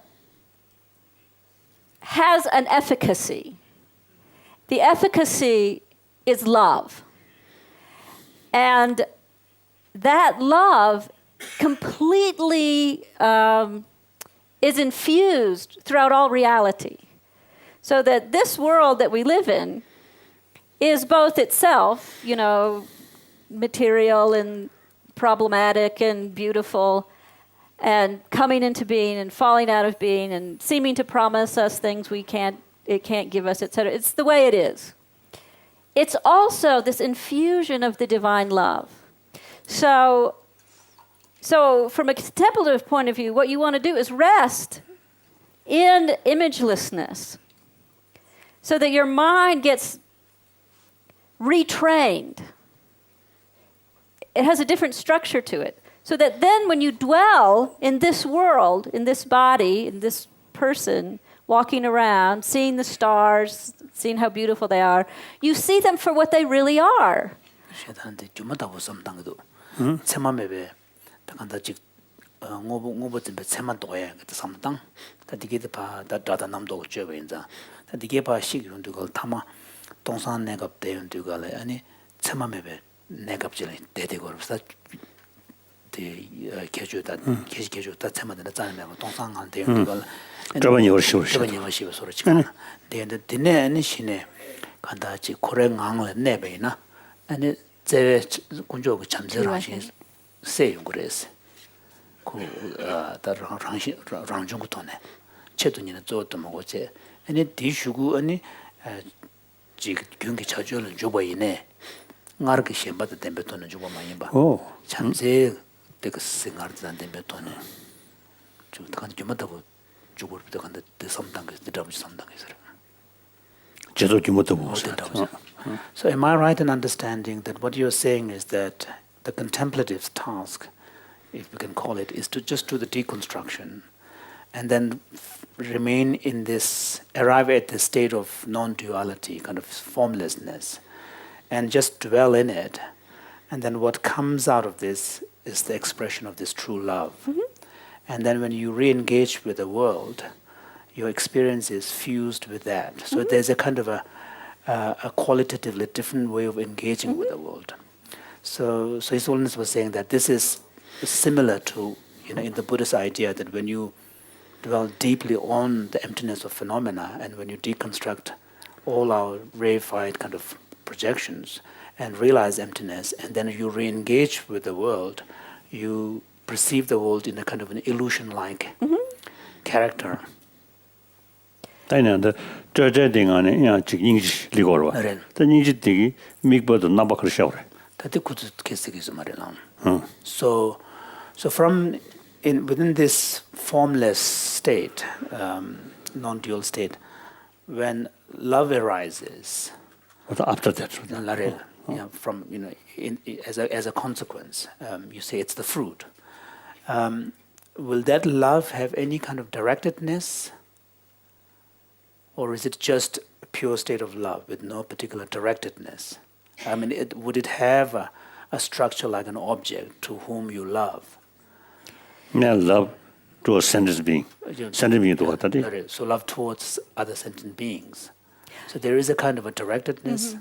an efficacy. The efficacy is love. And that love completely is infused throughout all reality. So that this world that we live in is both itself, material and problematic and beautiful and coming into being and falling out of being and seeming to promise us things it can't give us, etc. It's the way it is. It's also this infusion of the divine love. So from a contemplative point of view, what you want to do is rest in imagelessness so that your mind gets retrained. It has a different structure to it. So that then when you dwell in this world, in this body, in this person, walking around, seeing the stars, seeing how beautiful they are, you see them for what they really are. So am I right in understanding that what you're saying is that the contemplative's task, if we can call it, is to just do the deconstruction and then remain in this, arrive at the state of non-duality, kind of formlessness, and just dwell in it. And then what comes out of this is the expression of this true love. Mm-hmm. And then when you re-engage with the world, your experience is fused with that. So mm-hmm. there's a kind of a qualitatively different way of engaging mm-hmm. with the world. So His Holiness was saying that this is similar to, in the Buddhist idea that when you dwell deeply on the emptiness of phenomena and when you deconstruct all our reified kind of projections and realize emptiness, and then you re-engage with the world, you perceive the world in a kind of an illusion-like mm-hmm. character. So from within this formless state, non-dual state, when love arises, from as a consequence. You say it's the fruit. Will that love have any kind of directedness, or is it just a pure state of love with no particular directedness? I mean, would it have a structure like an object to whom you love? Yeah, love to a sentient being. Sentient being to what? So love towards other sentient beings. So there is a kind of a directedness.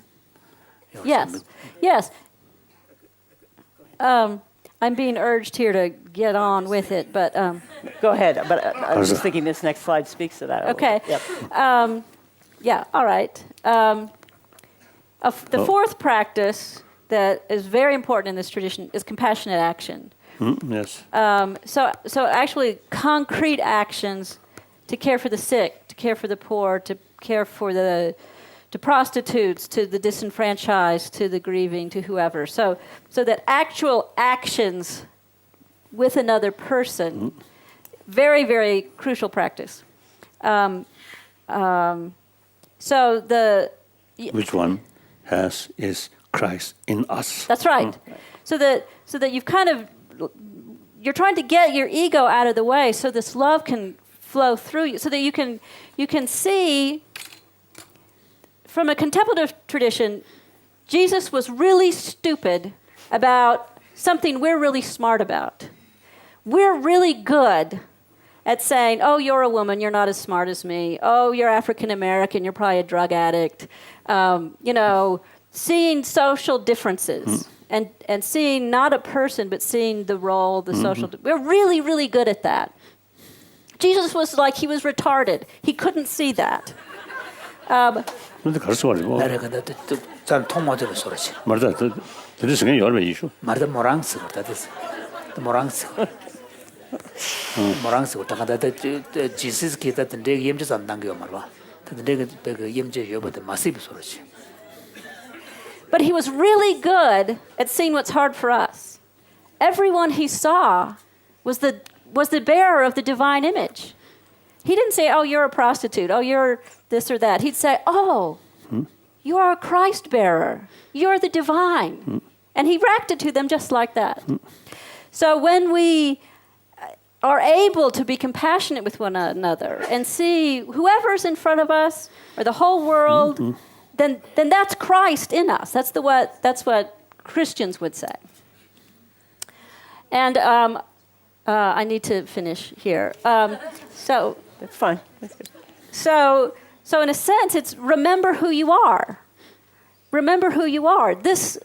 Yes. I'm being urged here to get on with it, but Go ahead. But I was just thinking this next slide speaks to that. okay. Yep. All right. The fourth practice that is very important in this tradition is compassionate action. Yes. So actually concrete actions to care for the sick, to care for the poor, to care for the prostitutes, to the disenfranchised, to the grieving, to whoever. So that actual actions with another person, very, very crucial practice. Which one is Christ in us? That's right. So that you've kind of, you're trying to get your ego out of the way so this love can flow through you, so that you can see. From a contemplative tradition, Jesus was really stupid about something we're really smart about. We're really good at saying, oh, you're a woman, you're not as smart as me. Oh, you're African American, you're probably a drug addict. Seeing social differences and seeing not a person, but seeing the role, the social. We're really, really good at that. Jesus was like, he was retarded. He couldn't see that. 근데 가르쳐가지고 잘 통모대로 소리지. 말다 그 생각이 얼마 이슈. 말다 모랑스 그다 됐어. 모랑스. 모랑스 그다가 지스 기타 된데 임제 안 당겨 말봐. 근데 그 임제 여보다 마시브 소리지. But he was really good at seeing what's hard for us. Everyone he saw was the bearer of the divine image. He didn't say, oh, you're a prostitute. Oh, you're this or that. He'd say, oh, you are a Christ bearer. You're the divine. And he reacted to them just like that. So when we are able to be compassionate with one another and see whoever's in front of us or the whole world, then that's Christ in us. That's what Christians would say. And I need to finish here. That's fine. That's good. So in a sense, it's remember who you are. Remember who you are. This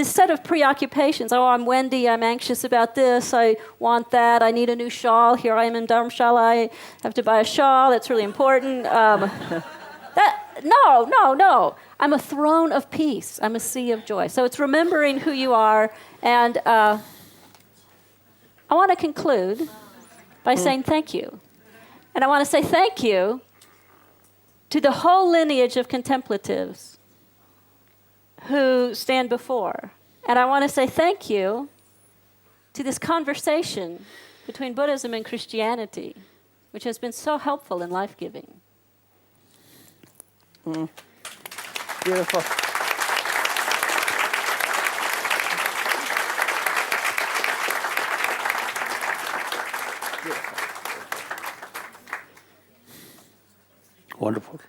set of preoccupations. Oh, I'm Wendy. I'm anxious about this. I want that. I need a new shawl. Here I am in Dharamsala. I have to buy a shawl. That's really important. No. I'm a throne of peace. I'm a sea of joy. So it's remembering who you are. And I want to conclude by saying thank you. And I want to say thank you to the whole lineage of contemplatives who stand before. And I want to say thank you to this conversation between Buddhism and Christianity, which has been so helpful and life-giving. Beautiful. Wonderful.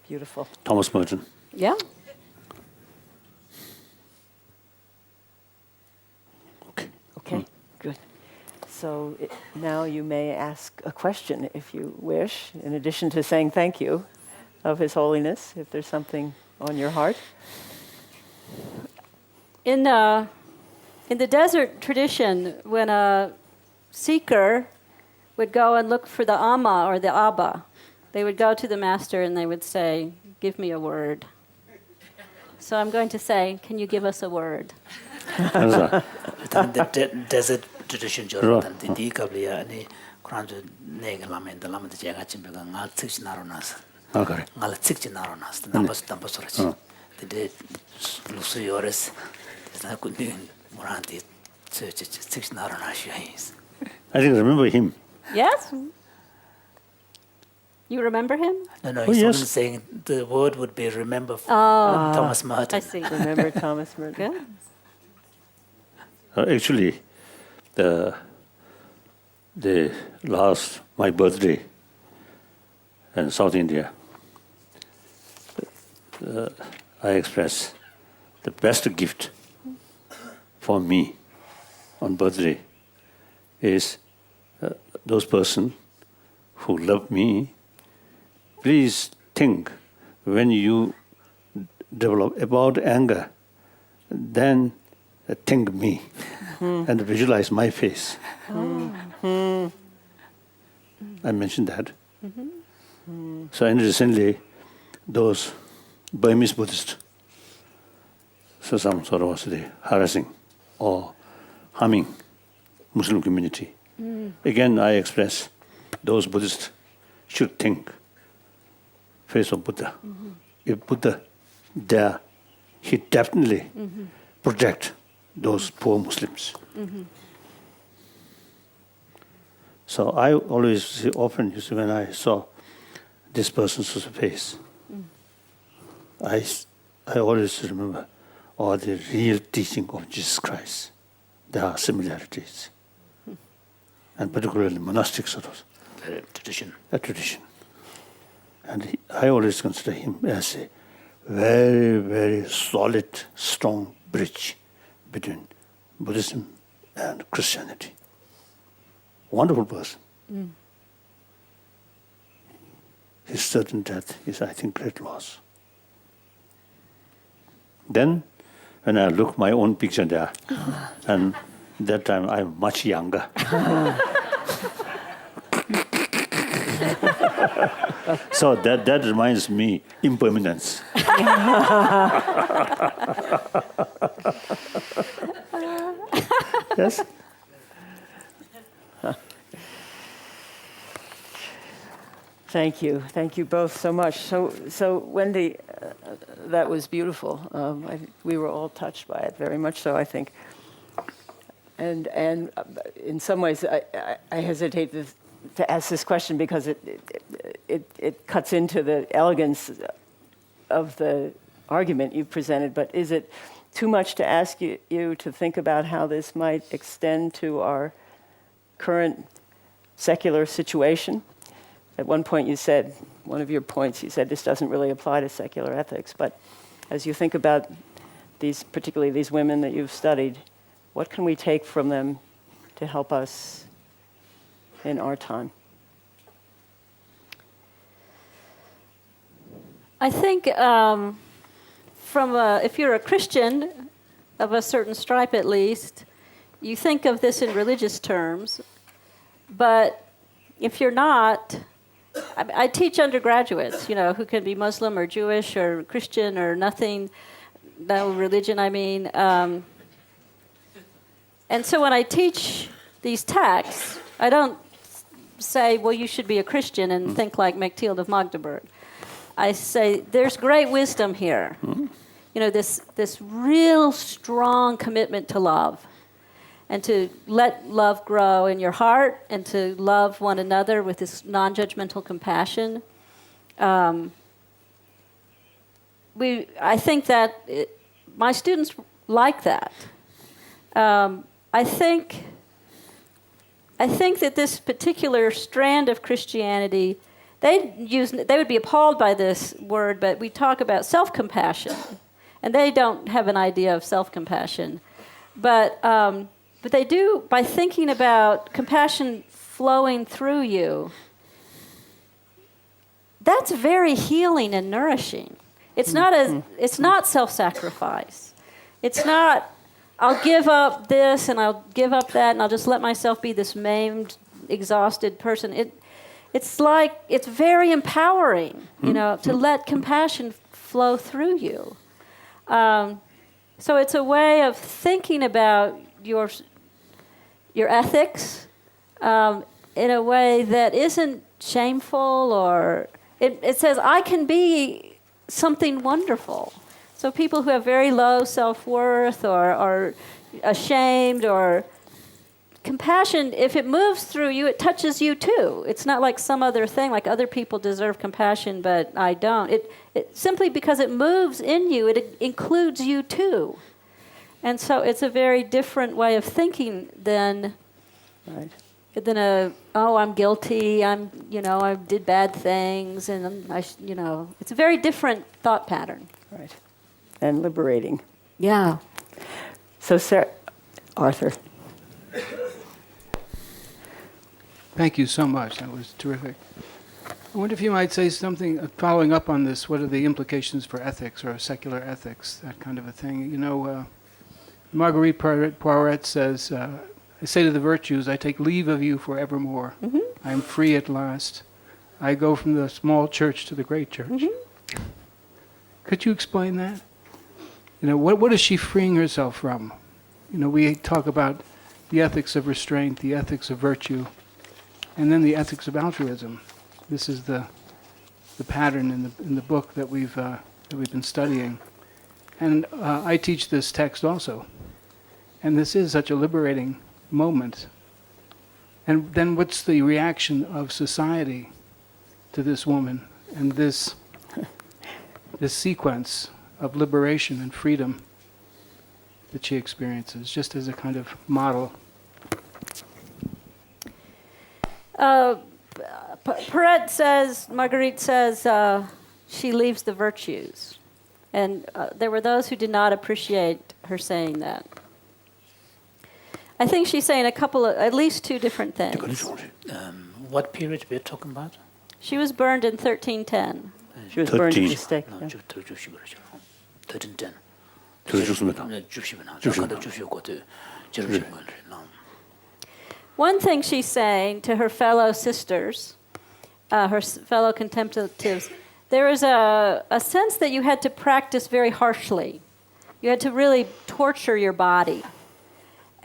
Beautiful. Thomas Merton. Yeah. Okay, good. So now you may ask a question if you wish, in addition to saying thank you of His Holiness, if there's something on your heart. In the desert tradition, when a seeker would go and look for the Amma or the Abba, they would go to the master and they would say, give me a word. So I'm going to say, can you give us a word? The desert tradition 저런 디디가블이야 아니 그런데 내가 라면도 제가 집에가 날 찍지 나로나서 아 그래. 날 찍지 나로나서 담바스라지 근데 루스 요레스 나 근데 뭐라한테 찍지 나로나시 I think I remember him. Yes? You remember him? No, Oh, he's yes. only saying the word would be remember Thomas Merton. I see. Remember Thomas Merton? Good. Actually, my birthday in South India, I express the best gift for me on birthday is those person who love me. Please think when you develop about anger, then think me and visualize my face. I mentioned that. So, and recently, those Burmese Buddhists, so some sort of harassing or harming Muslim community. Again, I express those Buddhists should think face of Buddha. If Buddha there, he definitely protect those poor Muslims. So I always see, often when I saw this person's face, I always remember all the real teaching of Jesus Christ. There are similarities, and particularly monastic sort of Tradition. a tradition. And I always consider him as a very, very solid, strong bridge between Buddhism and Christianity. Wonderful person. His certain death is, I think, great loss. Then, when I look my own picture there, and that time I'm much younger. So that reminds me impermanence. Yes? Thank you both so much. So Wendy, that was beautiful. We were all touched by it, very much so, I think. And in some ways, I hesitate to ask this question because it cuts into the elegance of the argument you presented. But is it too much to ask you to think about how this might extend to our current secular situation? At one point you said, one of your points, you said this doesn't really apply to secular ethics, but as you think about these, particularly these women that you've studied, what can we take from them to help us in our time? I think if you're a Christian, of a certain stripe at least, you think of this in religious terms, but if you're not, I teach undergraduates, who can be Muslim or Jewish or Christian or nothing, no religion, I mean. And so when I teach these texts, I don't say, well, you should be a Christian and think like Mechtild of Magdeburg. I say, there's great wisdom here. This real strong commitment to love. And to let love grow in your heart and to love one another with this non-judgmental compassion. I think that my students like that. I think that this particular strand of Christianity, they would be appalled by this word, but we talk about self-compassion, and they don't have an idea of self-compassion, but they do, by thinking about compassion flowing through you, that's very healing and nourishing. It's not self-sacrifice. It's not, I'll give up this and I'll give up that and I'll just let myself be this maimed, exhausted person. It's like, it's very empowering, to let compassion flow through you. So it's a way of thinking about your ethics in a way that isn't shameful, or it says I can be something wonderful. So people who have very low self-worth or are ashamed or compassion, if it moves through you, it touches you too. It's not like some other thing, like other people deserve compassion, but I don't. It simply because it moves in you, it includes you too. And so it's a very different way of thinking than Right. I'm guilty, I did bad things, and it's a very different thought pattern. Right. And liberating. Yeah. So, Sarah, Arthur. Thank you so much. That was terrific. I wonder if you might say something following up on this. What are the implications for ethics or secular ethics, that kind of a thing? Marguerite Poiret says, I say to the virtues, I take leave of you forevermore. Mm-hmm. I am free at last. I go from the small church to the great church. Mm-hmm. Could you explain that? What is she freeing herself from? We talk about the ethics of restraint, the ethics of virtue, and then the ethics of altruism. This is the pattern in the book that we've been studying, and I teach this text also. And this is such a liberating moment. And then what's the reaction of society to this woman and this sequence of liberation and freedom that she experiences, just as a kind of model? Marguerite says, she leaves the virtues. And there were those who did not appreciate her saying that. I think she's saying at least two different things. What period we're talking about? She was burned in 1310. She was burned at 13. the stake. No, Yeah. 1310. One thing she's saying to her fellow sisters, fellow contemplatives, there is a sense that you had to practice very harshly. You had to really torture your body.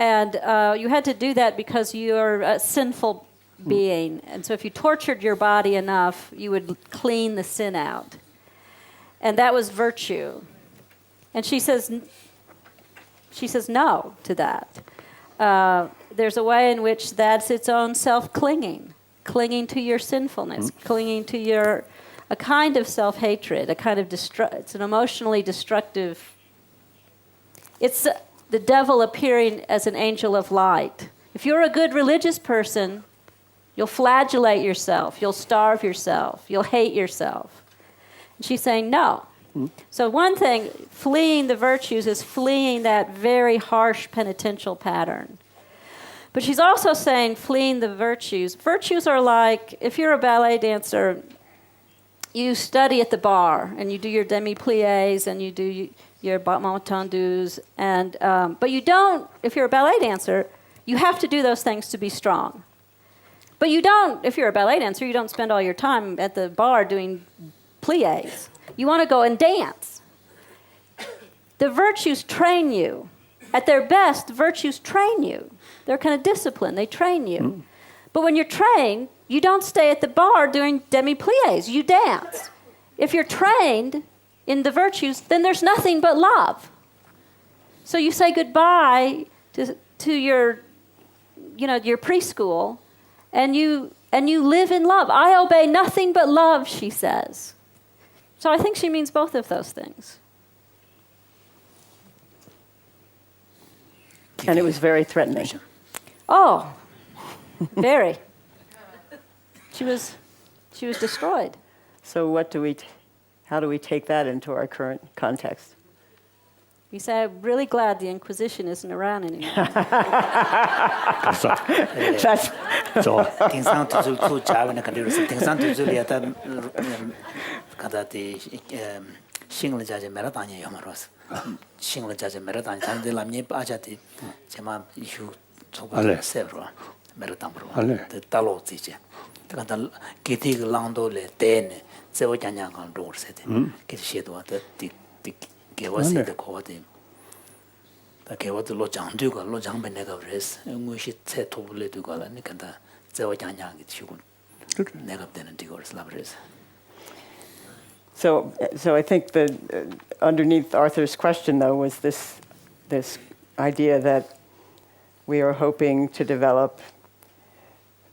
And you had to do that because you're a sinful being. And so if you tortured your body enough, you would clean the sin out. And that was virtue. And she says no to that. There's a way in which that's its own self-clinging, clinging to your sinfulness, clinging to a kind of self-hatred, a kind of it's an emotionally destructive. It's the devil appearing as an angel of light. If you're a good religious person, you'll flagellate yourself, you'll starve yourself, you'll hate yourself. And she's saying no. So one thing, fleeing the virtues is fleeing that very harsh penitential pattern. But she's also saying fleeing the virtues. Virtues are like, if you're a ballet dancer, you study at the bar, and you do your demi-pliés, and you do your battements tendus, but you don't, if you're a ballet dancer, you have to do those things to be strong. But you don't, if you're a ballet dancer, you don't spend all your time at the bar doing pliés. You want to go and dance. The virtues train you. At their best, virtues train you. They're kind of disciplined. They train you. But when you're trained, you don't stay at the bar doing demi-pliés. You dance. If you're trained in the virtues, then there's nothing but love. So you say goodbye to your preschool, and you live in love. I obey nothing but love, she says. So I think she means both of those things. And it was very threatening. Oh, very. She was destroyed. So how do we take that into our current context? You say, I'm really glad the Inquisition isn't around anymore. That's So I think underneath Arthur's question, though, was this idea that we are hoping to develop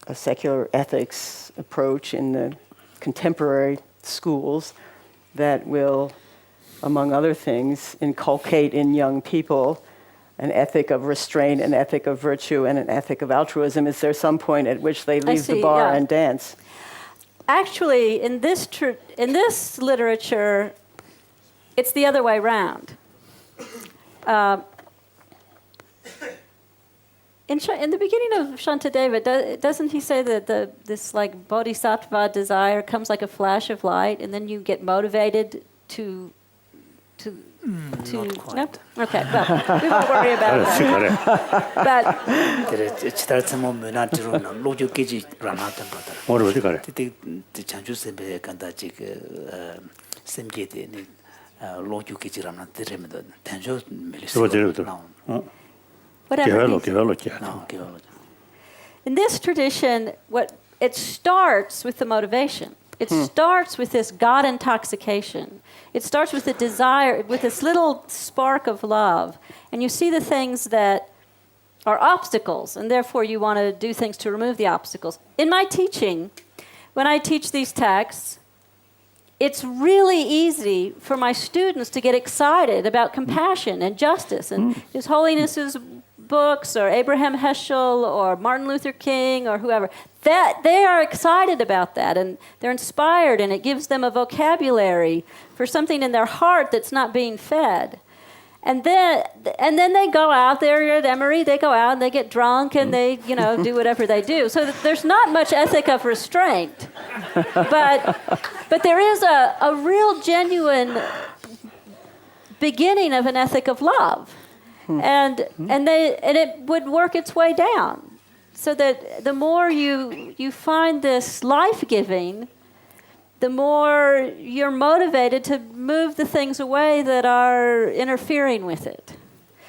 a secular ethics approach in the contemporary schools that will, among other things, inculcate in young people an ethic of restraint, an ethic of virtue, and an ethic of altruism. Is there some point at which they leave the bar and dance? Actually, in this literature, it's the other way around. In the beginning of Shantideva, doesn't he say that this like bodhisattva desire comes like a flash of light, and then you get motivated to not quite. No? Okay, well, we won't worry about that. But 지달스모 문화적으로는 로직기지 라나던 거다. 뭐를 어디 가래? 그때 장주선배 간다 지금 샘게데 로직기지 라나 들으면도 단조 밀리스. whatever. 개발로. In this tradition, it starts with the motivation. It starts with this God intoxication. It starts with the desire, with this little spark of love. And you see the things that are obstacles, and therefore you want to do things to remove the obstacles. In my teaching, when I teach these texts, it's really easy for my students to get excited about compassion and justice and His Holiness's books or Abraham Heschel or Martin Luther King or whoever. That they are excited about that and they're inspired, and it gives them a vocabulary for something in their heart that's not being fed. And then they go out there at Emory, they go out and they get drunk and they, do whatever they do. So there's not much ethic of restraint. But there is a real genuine beginning of an ethic of love. And it would work its way down. So that the more you find this life-giving, the more you're motivated to move the things away that are interfering with it.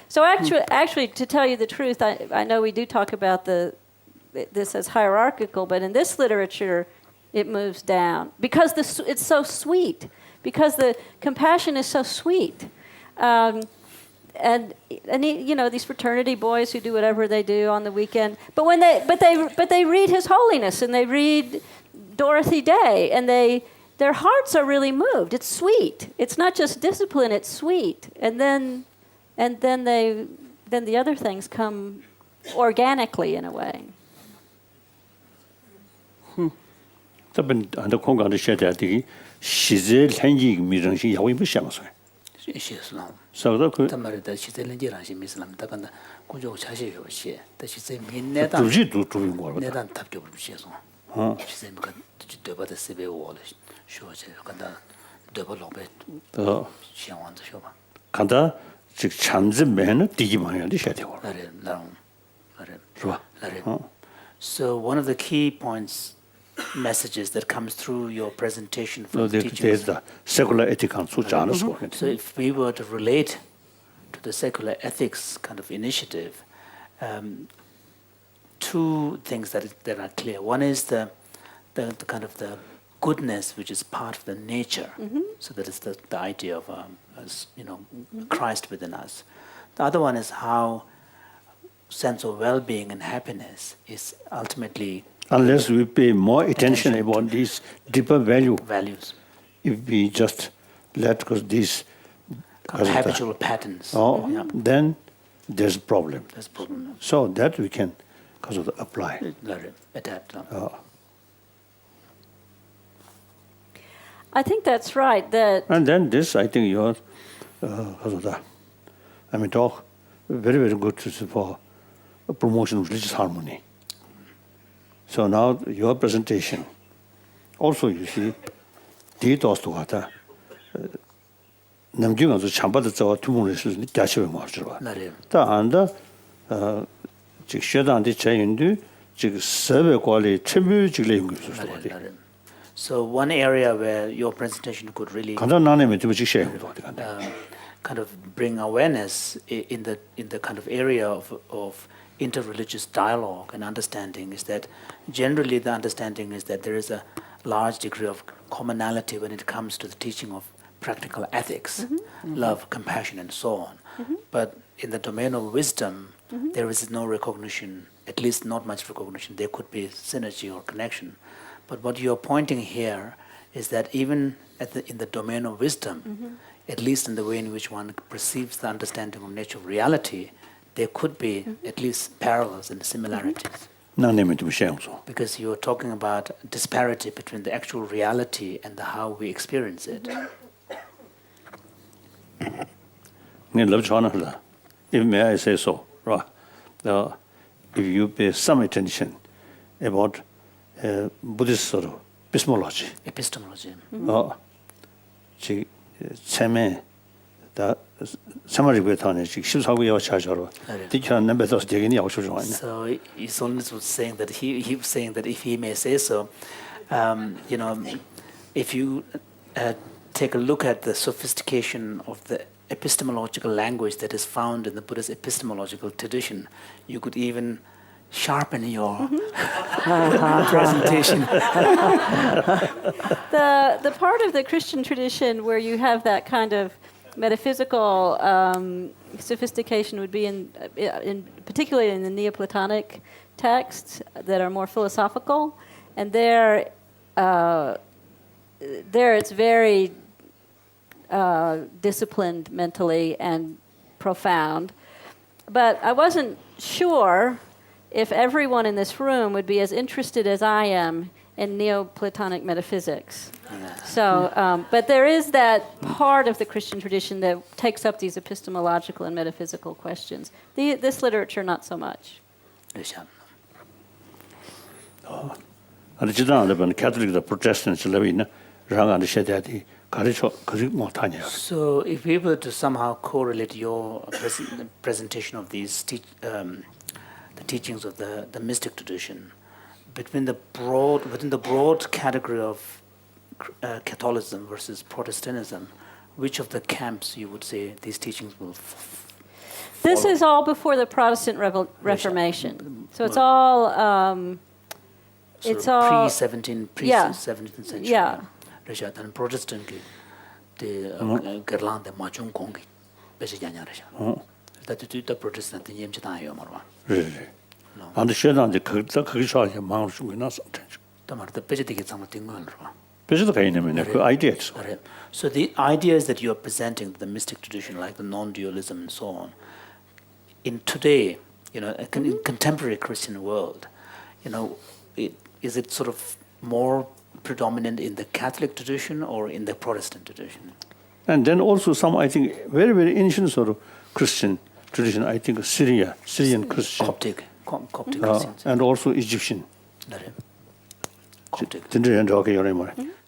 So actually, to tell you the truth, I know we do talk about this as hierarchical, but in this literature, it moves down because it's so sweet, because the compassion is so sweet. And these fraternity boys who do whatever they do on the weekend, but they read His Holiness and they read Dorothy Day, and their hearts are really moved. It's sweet. It's not just discipline. It's sweet. And then the other things come organically in a way. 답은 안도 공간의 시대들이 시제 현지 미정시 야고 뭐 샤마서요. 시스람. 그래서 그 담말다 시절렌지랑 시미슬람 다간다 고조 자시요 시. 다시 제 민내다. 두지도 두는 거 같아. 내단 답교 부시에서. 시세미가 되버다 세베 원래 쇼제 간다 되버로베 시원도 쇼바. 간다 즉 참즈면은 디기 방향이 셔야 되고. 나래. 좋아. 나래. So one of the key points messages that comes through your presentation from the teachings. the secular ethics So if we were to relate to the secular ethics kind of initiative, two things that are clear. One is the kind of the goodness which is part of the nature. So that is the idea of Christ within us. The other one is how sense of well-being and happiness is ultimately unless we pay more attention about these deeper values. If we just let these habitual patterns, then there's a problem. There's a problem. So that we can apply. Adapt. I think that's right. And then this, I think, you're, talk very, very good for promotion of religious harmony. So now your presentation, also you see, details to what 남중에서 참바도 저 투문에서 대시를 말죠. 다 안다 즉 쉐단데 제인도 즉 서버 관리 최무직을 연구했어요. So one area where your presentation could really kind of bring awareness in the kind of area of interreligious dialogue and understanding is that generally the understanding is that there is a large degree of commonality when it comes to the teaching of practical ethics, love, compassion, and so on. But in the domain of wisdom, there is no recognition, at least not much recognition. There could be synergy or connection. But what you're pointing here is that even in the domain of wisdom, at least in the way in which one perceives the understanding of nature of reality, there could be at least parallels and similarities. Because you're talking about disparity between the actual reality and how we experience it. If may I say so, right? If you pay some attention about Buddhist sort of epistemology, Cheme, the summary with on it, she's how we are charged. Teacher number those digging the ocean. So Isolnus was saying that he was saying that if he may say so, if you take a look at the sophistication of the epistemological language that is found in the Buddhist epistemological tradition, you could even sharpen your presentation. The part of the Christian tradition where you have that kind of metaphysical sophistication would be in particularly in the Neoplatonic texts that are more philosophical, and there it's very disciplined mentally and profound. But I wasn't sure if everyone in this room would be as interested as I am in Neoplatonic metaphysics. So, but there is that part of the Christian tradition that takes up these epistemological and metaphysical questions. This literature, not so much. Catholic, the Protestants, so if we were to somehow correlate your presentation of these the teachings of the mystic tradition within the broad category of Catholicism versus Protestantism, which of the camps you would say these teachings will This is all before the Protestant Reformation. So it's all pre-17th century. Yeah. And Protestant the Machung Kongi that the Protestant the Marwa. And the Shedan the Kakisha Mount Winas attention. The Pejitic something. Ideas. So the ideas that you are presenting, the mystic tradition, like the non-dualism and so on, in today, in contemporary Christian world, is it sort of more predominant in the Catholic tradition or in the Protestant tradition? And then also some, I think, very, very ancient sort of Christian tradition, I think Syrian Christian. Coptic Christians. And also Egyptian. Coptic.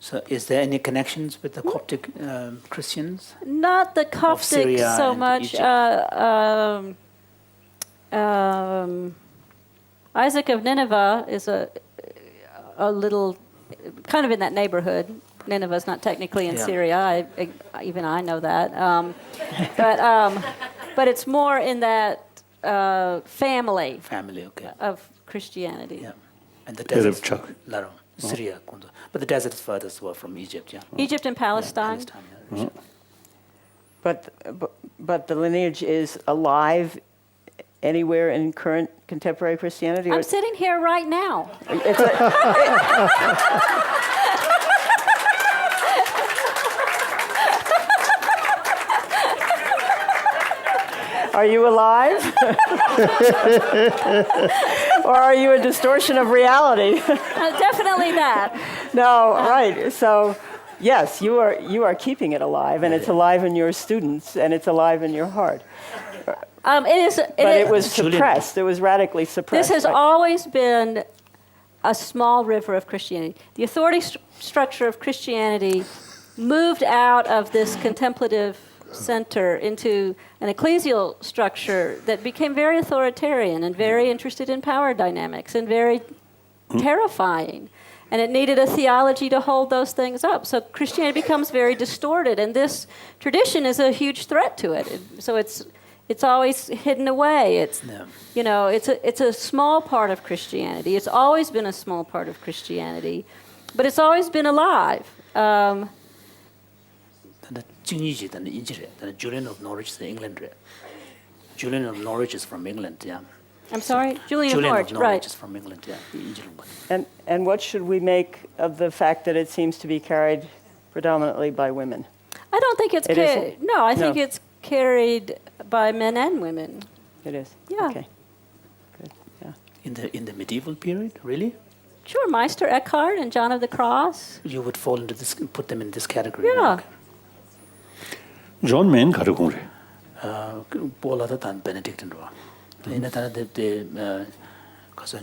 So is there any connections with the Coptic Christians? Not the Coptic so much. Isaac of Nineveh is a little, kind of in that neighborhood. Nineveh's not technically in Syria. Even I know that. But it's more in that family. Okay. Of Christianity. Yeah. And the desert, Syria. But the desert is furthest from Egypt. Yeah. Egypt and Palestine. But the lineage is alive anywhere in current contemporary Christianity? I'm sitting here right now. Are you alive? Or are you a distortion of reality? Definitely that. No, right. So, yes, you are keeping it alive, and it's alive in your students, and it's alive in your heart. It was suppressed. It was radically suppressed. This has always been a small river of Christianity. The authority structure of Christianity moved out of this contemplative center into an ecclesial structure that became very authoritarian and very interested in power dynamics and very terrifying. And it needed a theology to hold those things up. So Christianity becomes very distorted, and this tradition is a huge threat to it. So it's always hidden away. It's a small part of Christianity. It's always been a small part of Christianity, but it's always been alive. Julian of Norwich is from England, yeah. I'm sorry? Julian of Julian Norwich, of Norwich right. is from England, yeah. And what should we make of the fact that it seems to be carried predominantly by women? I don't think it's It carried. isn't? No, I think No. it's carried by men and women. It is? Yeah. Okay. Good, yeah. In the medieval period, really? Sure, Meister Eckhart and John of the Cross. You would fall into this, put them in this category. Yeah. John Main 가르공래. Paul than Benedict and Roa. In the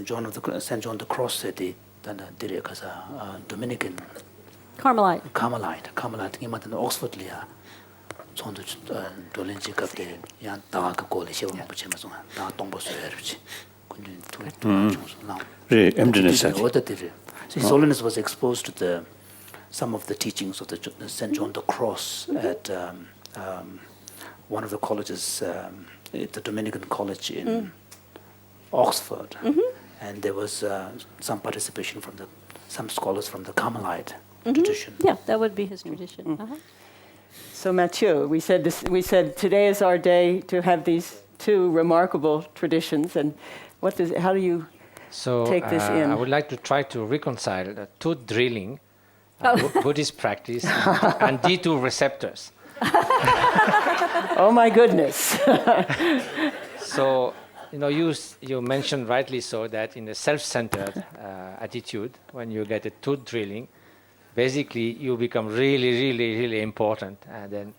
John of the Saint John the Cross said the Dominican Carmelite. Carmelite came out in Oxford Lia. So the Dolinji of the Yan Daka Goli, she won't put him as a Tombo Serge. His Holiness was exposed to some of the teachings of the Saint John the Cross at one of the colleges, at the Dominican College in Oxford, and there was some participation from some scholars from the Carmelite tradition. Yeah, that would be his tradition. Uh-huh. So Mathieu, we said today is our day to have these two remarkable traditions, and how do you take this in? I would like to try to reconcile the tooth drilling, Buddhist practice, and D2 receptors. Oh my goodness. So, you mentioned rightly so that in a self-centered attitude, when you get a tooth drilling, basically you become really, really, really important. And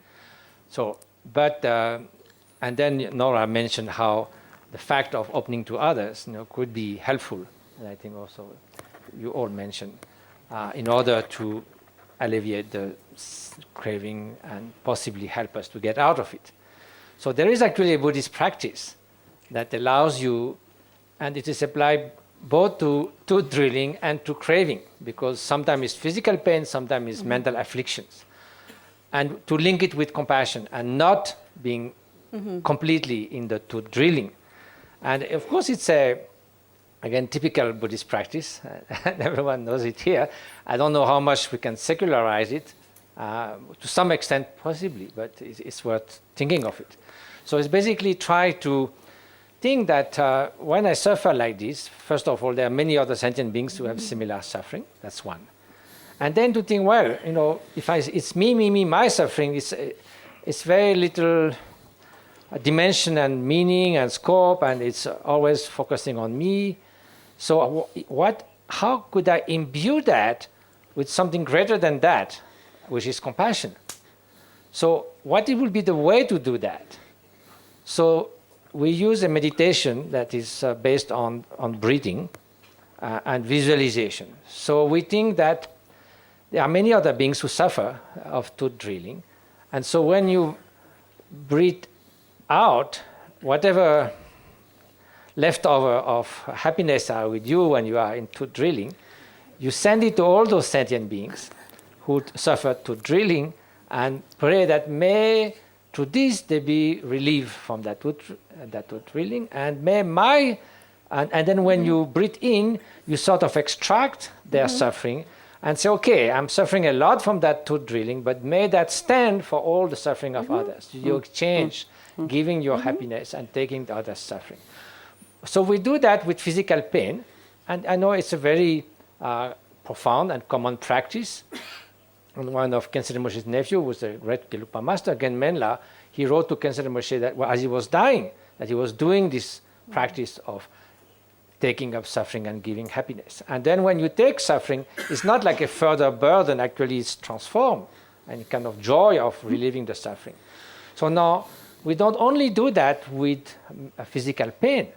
then Nora mentioned how the fact of opening to others, could be helpful. And I think also you all mentioned in order to alleviate the craving and possibly help us to get out of it. So there is actually a Buddhist practice that allows you, and it is applied both to tooth drilling and to craving, because sometimes it's physical pain, sometimes it's mental afflictions. And to link it with compassion and not being completely in the tooth drilling. And of course it's again, typical Buddhist practice, and everyone knows it here. I don't know how much we can secularize it, to some extent possibly, but it's worth thinking of it. So it's basically try to think that when I suffer like this, first of all, there are many other sentient beings who have similar suffering. That's one. And then to think, well, if it's me, my suffering, it's very little dimension and meaning and scope, and it's always focusing on me. So how could I imbue that with something greater than that, which is compassion? So what would be the way to do that? So we use a meditation that is based on breathing and visualization. So we think that there are many other beings who suffer of tooth drilling. And so when you breathe out, whatever leftover of happiness are with you when you are in tooth drilling, you send it to all those sentient beings who suffer tooth drilling and pray that may through this they be relieved from that tooth drilling, and may and then when you breathe in, you sort of extract their suffering and say, okay, I'm suffering a lot from that tooth drilling, but may that stand for all the suffering of others. You exchange giving your happiness and taking the other's suffering. So we do that with physical pain, and I know it's a very profound and common practice. And one of Khyentse Rinpoche's nephew was a great Gelugpa master, Gen Menla. He wrote to Khyentse Rinpoche that as he was dying, that he was doing this practice of taking up suffering and giving happiness. And then when you take suffering, it's not like a further burden, actually it's transformed and kind of joy of relieving the suffering. So now we don't only do that with physical pain.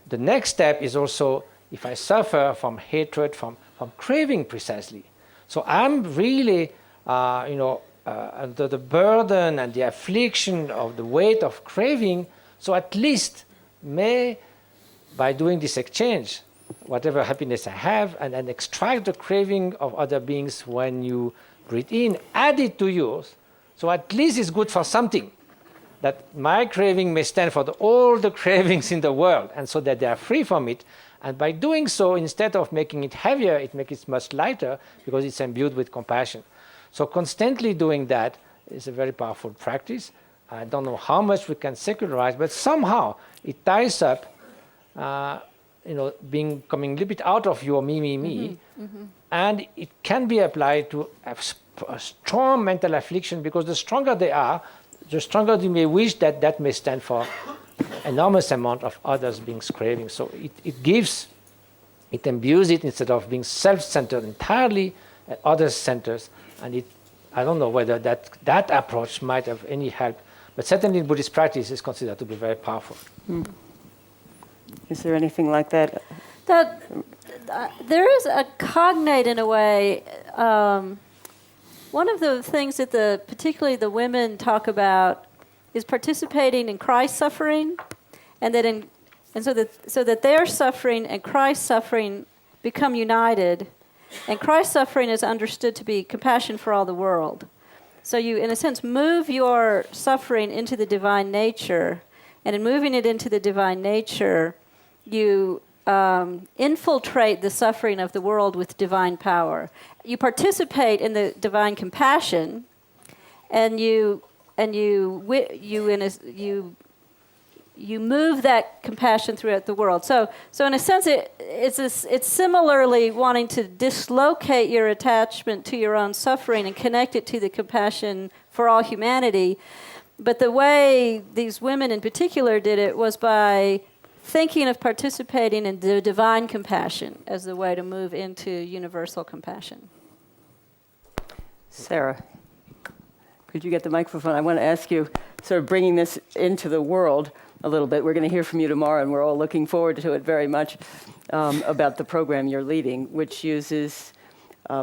The next step is also if I suffer from hatred, from craving precisely. So I'm really, under the burden and the affliction of the weight of craving. So at least by doing this exchange, whatever happiness I have, and then extract the craving of other beings when you breathe in, add it to yours. So at least it's good for something. That my craving may stand for all the cravings in the world, and so that they are free from it. And by doing so, instead of making it heavier, it makes it much lighter because it's imbued with compassion. So constantly doing that is a very powerful practice. I don't know how much we can secularize, but somehow it ties up, coming a little bit out of your me, and it can be applied to a strong mental affliction, because the stronger they are, the stronger you may wish that may stand for enormous amount of others being craving. So it imbues it instead of being self-centered entirely, other-centered, and I don't know whether that approach might have any help, but certainly in Buddhist practice is considered to be very powerful. Is there anything like that? There is a cognate, in a way. One of the things that particularly the women talk about is participating in Christ's suffering, and so that their suffering and Christ's suffering become united, and Christ's suffering is understood to be compassion for all the world. So you, in a sense, move your suffering into the divine nature, and in moving it into the divine nature, you infiltrate the suffering of the world with divine power. You participate in the divine compassion, and you move that compassion throughout the world. So in a sense, it's similarly wanting to dislocate your attachment to your own suffering and connect it to the compassion for all humanity. But the way these women in particular did it was by thinking of participating in the divine compassion as the way to move into universal compassion. Sarah, could you get the microphone? I want to ask you, sort of bringing this into the world a little bit. We're going to hear from you tomorrow, and we're all looking forward to it very much, about the program you're leading, which uses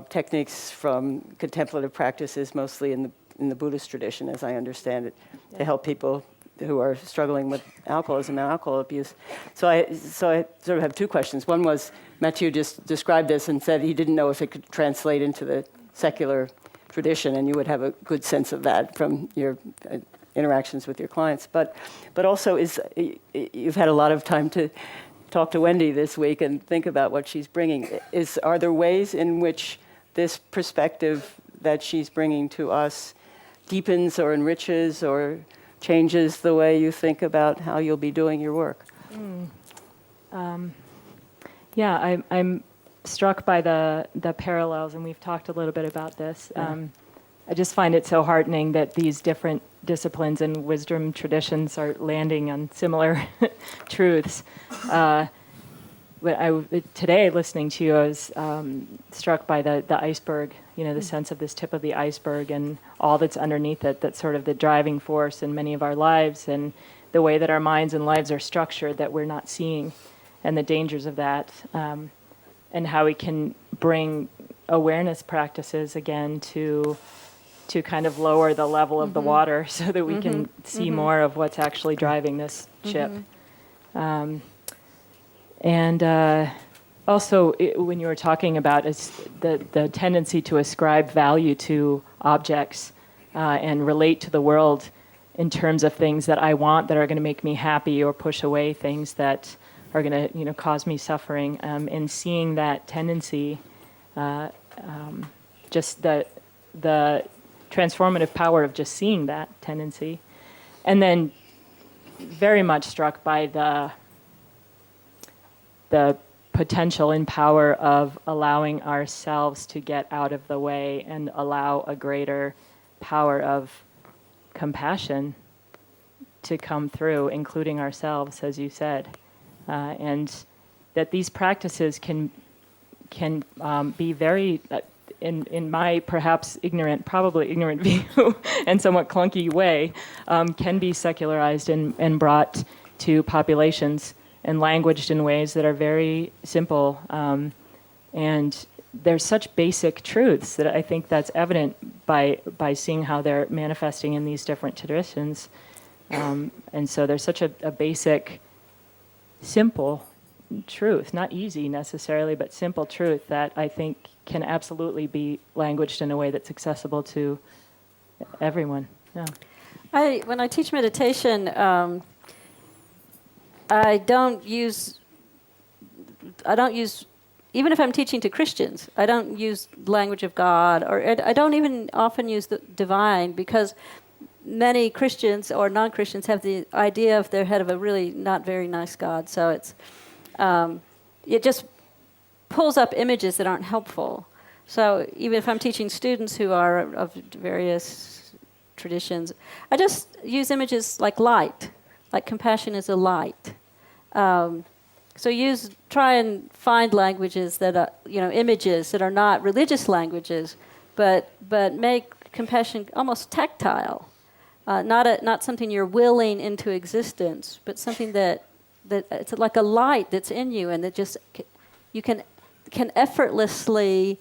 techniques from contemplative practices, mostly in the Buddhist tradition, as I understand it, to help people who are struggling with alcoholism and alcohol abuse. So I sort of have two questions. One was, Mathieu just described this and said he didn't know if it could translate into the secular tradition, and you would have a good sense of that from your interactions with your clients. But also, you've had a lot of time to talk to Wendy this week and think about what she's bringing. Are there ways in which this perspective that she's bringing to us deepens or enriches or changes the way you think about how you'll be doing your work? I'm struck by the parallels, and we've talked a little bit about this. I just find it so heartening that these different disciplines and wisdom traditions are landing on similar truths. Today, listening to you, I was struck by the iceberg, the sense of this tip of the iceberg and all that's underneath it, that's sort of the driving force in many of our lives, and the way that our minds and lives are structured that we're not seeing, and the dangers of that, and how we can bring awareness practices again to kind of lower the level of the water so that we can see more of what's actually driving this ship. Also, when you were talking about the tendency to ascribe value to objects and relate to the world in terms of things that I want that are going to make me happy, or push away things that are going to cause me suffering, and seeing that tendency, just the transformative power of just seeing that tendency, and then very much struck by the potential and power of allowing ourselves to get out of the way and allow a greater power of compassion to come through, including ourselves, as you said, and that these practices can be very, in my perhaps probably ignorant view and somewhat clunky way, can be secularized and brought to populations and languaged in ways that are very simple. And there's such basic truths that I think that's evident by seeing how they're manifesting in these different traditions. And so there's such a basic, simple truth, not easy necessarily, but simple truth that I think can absolutely be languaged in a way that's accessible to everyone. Yeah. When I teach meditation, I don't use, even if I'm teaching to Christians, I don't use language of God, or I don't even often use the divine, because many Christians or non-Christians have the idea of their head of a really not very nice God. So it just pulls up images that aren't helpful. So even if I'm teaching students who are of various traditions, I just use images like light, like compassion is a light. So try and find languages that are, images that are not religious languages, but make compassion almost tactile, not something you're willing into existence, but something that it's like a light that's in you, and that just you can effortlessly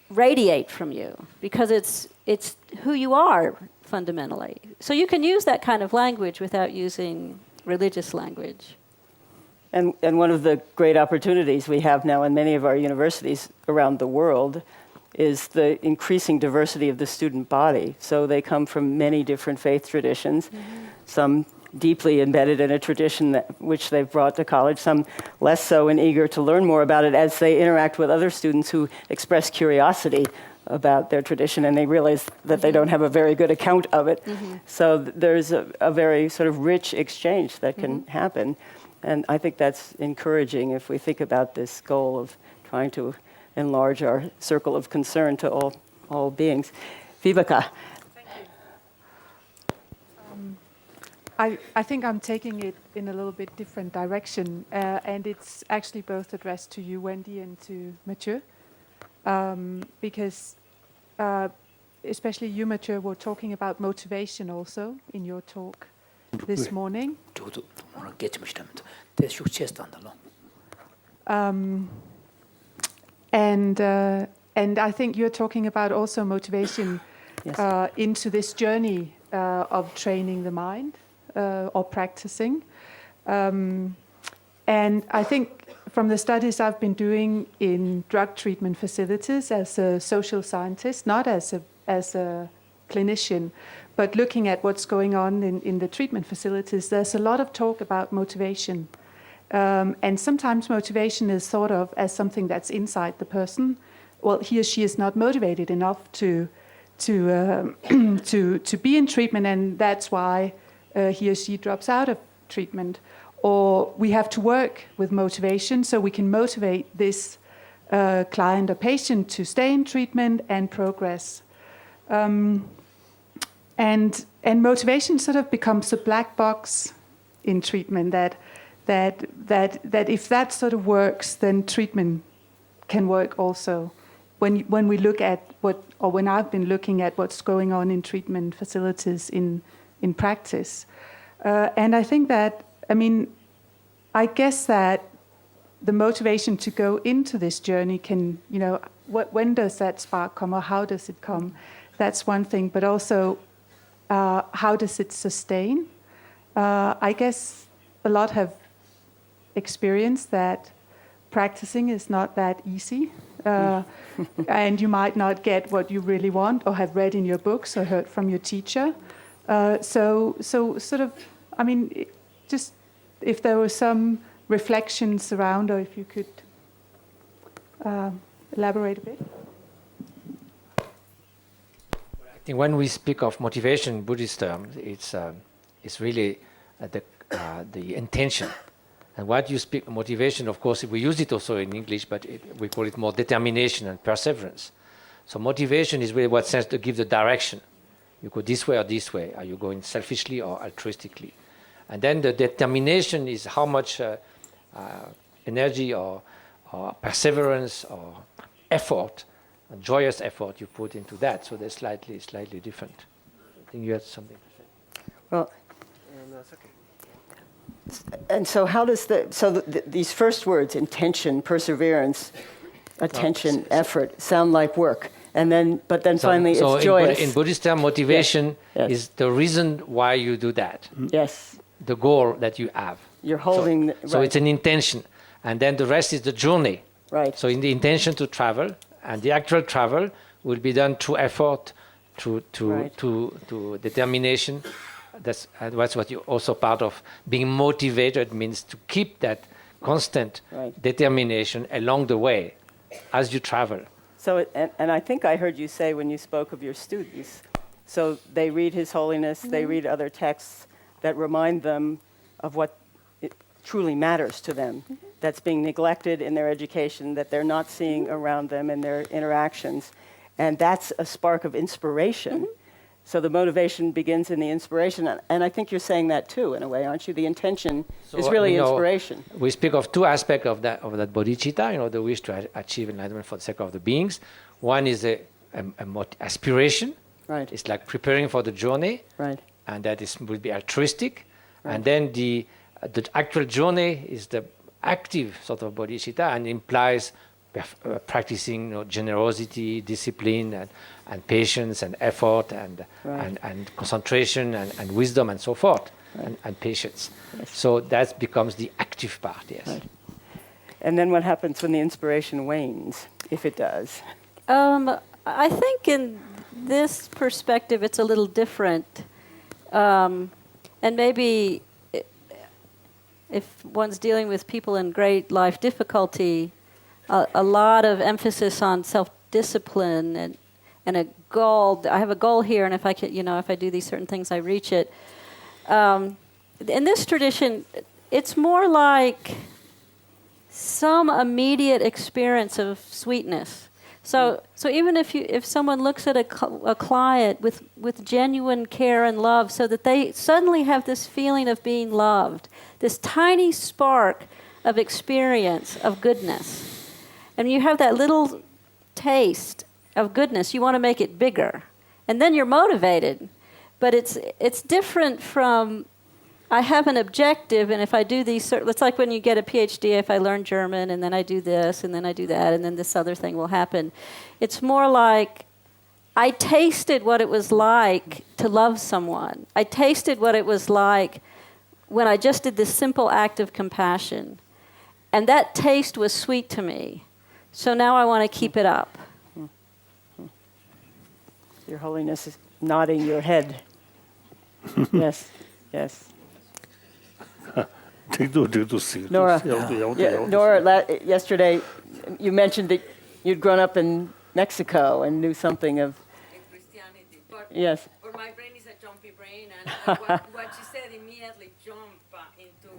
radiate from you because it's who you are fundamentally. So you can use that kind of language without using religious language. And one of the great opportunities we have now in many of our universities around the world is the increasing diversity of the student body. So they come from many different faith traditions, some deeply embedded in a tradition which they've brought to college, some less so and eager to learn more about it as they interact with other students who express curiosity about their tradition, and they realize that they don't have a very good account of it. So there's a very sort of rich exchange that can happen. And I think that's encouraging if we think about this goal of trying to enlarge our circle of concern to all beings. Viveka. Thank you. I think I'm taking it in a little bit different direction, and it's actually both addressed to you, Wendy, and to Mathieu, because especially you, Mathieu, were talking about motivation also in your talk this morning. And I think you're talking about also motivation into this journey of training the mind or practicing. And I think from the studies I've been doing in drug treatment facilities as a social scientist, not as a clinician, but looking at what's going on in the treatment facilities, there's a lot of talk about motivation. And sometimes motivation is thought of as something that's inside the person. Well, he or she is not motivated enough to be in treatment, and that's why he or she drops out of treatment. Or we have to work with motivation so we can motivate this client or patient to stay in treatment and progress. And motivation sort of becomes a black box in treatment that if that sort of works, then treatment can work also. When we look at when I've been looking at what's going on in treatment facilities in practice, and I think that, I guess that the motivation to go into this journey can, when does that spark come, or how does it come? That's one thing, but also how does it sustain? I guess a lot have experienced that practicing is not that easy, and you might not get what you really want or have read in your books or heard from your teacher. So sort of, just if there were some reflections around, or if you could elaborate a bit. I think when we speak of motivation in Buddhist terms, it's really the intention. And what you speak motivation, of course, we use it also in English, but we call it more determination and perseverance. So motivation is really what sense to give the direction. You go this way or this way. Are you going selfishly or altruistically? And then the determination is how much energy or perseverance or effort, joyous effort you put into that. So they're slightly different. I think you had something to say. Well, and so how does these first words, intention, perseverance, attention, effort, sound like work, but then finally it's joyous. In Buddhist term, motivation is the reason why you do that. Yes. The goal that you have. You're holding. So it's an intention, and then the rest is the journey. Right. So in the intention to travel, and the actual travel will be done through effort, to determination. That's what you also part of being motivated means, to keep that constant determination along the way as you travel. So, and I think I heard you say when you spoke of your students So they read His Holiness, they read other texts that remind them of what it truly matters to them, that's being neglected in their education, that they're not seeing around them in their interactions. And that's a spark of inspiration. So the motivation begins in the inspiration. And I think you're saying that too, in a way, aren't you? The intention is really inspiration. We speak of two aspects of that bodhicitta, the wish to achieve enlightenment for the sake of the beings. One is a aspiration. Right. It's like preparing for the journey. Right. And that will be altruistic. Right. And then the actual journey is the active sort of bodhicitta and implies practicing generosity, discipline, and patience, and effort, and concentration, and wisdom, and so forth, and patience. Yes. So that becomes the active part, yes. Right. And then what happens when the inspiration wanes, if it does? I think in this perspective it's a little different. And maybe if one's dealing with people in great life difficulty, a lot of emphasis on self-discipline and a goal. I have a goal here, and if I do these certain things, I reach it. In this tradition, it's more like some immediate experience of sweetness. So even if someone looks at a client with genuine care and love, so that they suddenly have this feeling of being loved, this tiny spark of experience of goodness. And you have that little taste of goodness, you want to make it bigger. And then you're motivated. But it's different from, I have an objective, and if I do these certain, it's like when you get a PhD, if I learn German, and then I do this, and then I do that, and then this other thing will happen. It's more like, I tasted what it was like to love someone. I tasted what it was like when I just did this simple act of compassion. And that taste was sweet to me. So now I want to keep it up. Your Holiness is nodding your head. Yes, yes. Nora, yesterday you mentioned that you'd grown up in Mexico and knew something of Christianity. Yes. Or my brain is a jumpy brain, and what you said immediately jumped into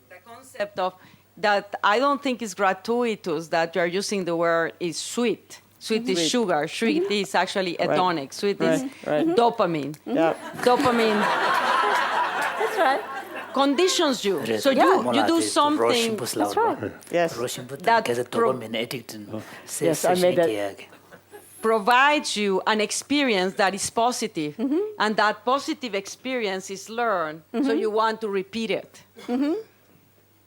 the concept of that I don't think it's gratuitous that you're using the word is sweet. Sweet is sugar. Sweet is actually hedonic. Sweet is dopamine. Yeah. Dopamine That's right. conditions you. So you do something. That's right. Yes. That Yes, I made that. Provides you an experience that is positive, and that positive experience is learned, so you want to repeat it.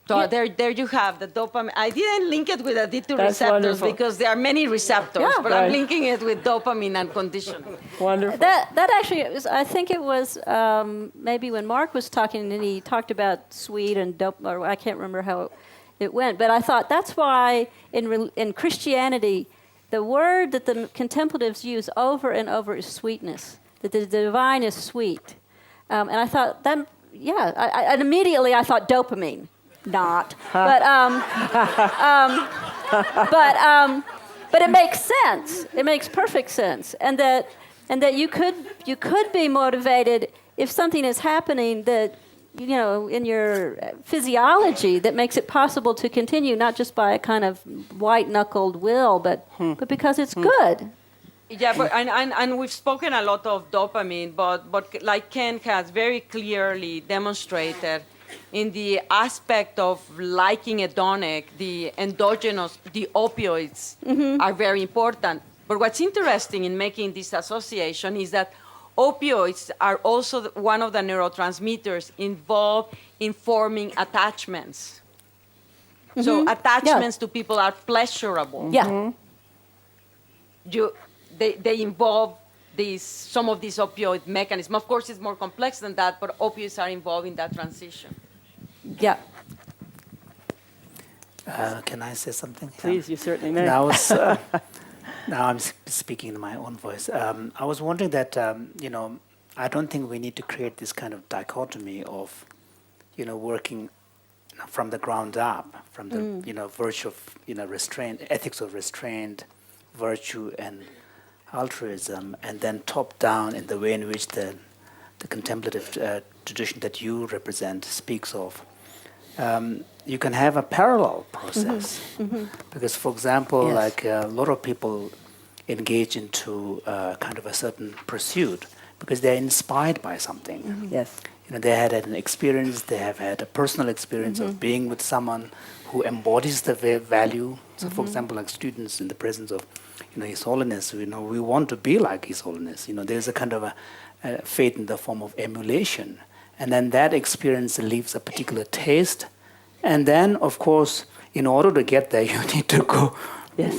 So there you have the dopamine. I didn't link it with addictive receptors wonderful. because there are many receptors, but I'm linking it with dopamine and conditioning. Wonderful. That actually, I think it was maybe when Mark was talking and he talked about sweet and dope, or I can't remember how it went, but I thought that's why in Christianity, the word that the contemplatives use over and over is sweetness, that the divine is sweet. And I thought that, and immediately I thought dopamine. Not, but it makes sense. It makes perfect sense, and that you could be motivated if something is happening that in your physiology that makes it possible to continue, not just by a kind of white-knuckled will, but because it's good. Yeah, but and we've spoken a lot of dopamine, but like Ken has very clearly demonstrated. In the aspect of liking hedonic, the endogenous, the opioids are very important. But what's interesting in making this association is that opioids are also one of the neurotransmitters involved in forming attachments. So attachments to people are pleasurable. Yeah. They involve some of these opioid mechanisms. Of course, it's more complex than that, but opioids are involved in that transition. Yeah. Can I say something? Please, you certainly may. Now I'm speaking in my own voice. I was wondering that, I don't think we need to create this kind of dichotomy of, working from the ground up, from the, virtue of, restraint, ethics of restraint, virtue, and altruism, and then top down in the way in which the contemplative tradition that you represent speaks of, you can have a parallel process. Because, for example, Yes. like a lot of people engage into kind of a certain pursuit because they're inspired by something. Yes. You know, they had an experience, they have had a personal experience of being with someone who embodies the value. So, for example, like students in the presence of, His Holiness, we want to be like His Holiness. There's a kind of a faith in the form of emulation. And then that experience leaves a particular taste. And then, of course, in order to get there, you need to go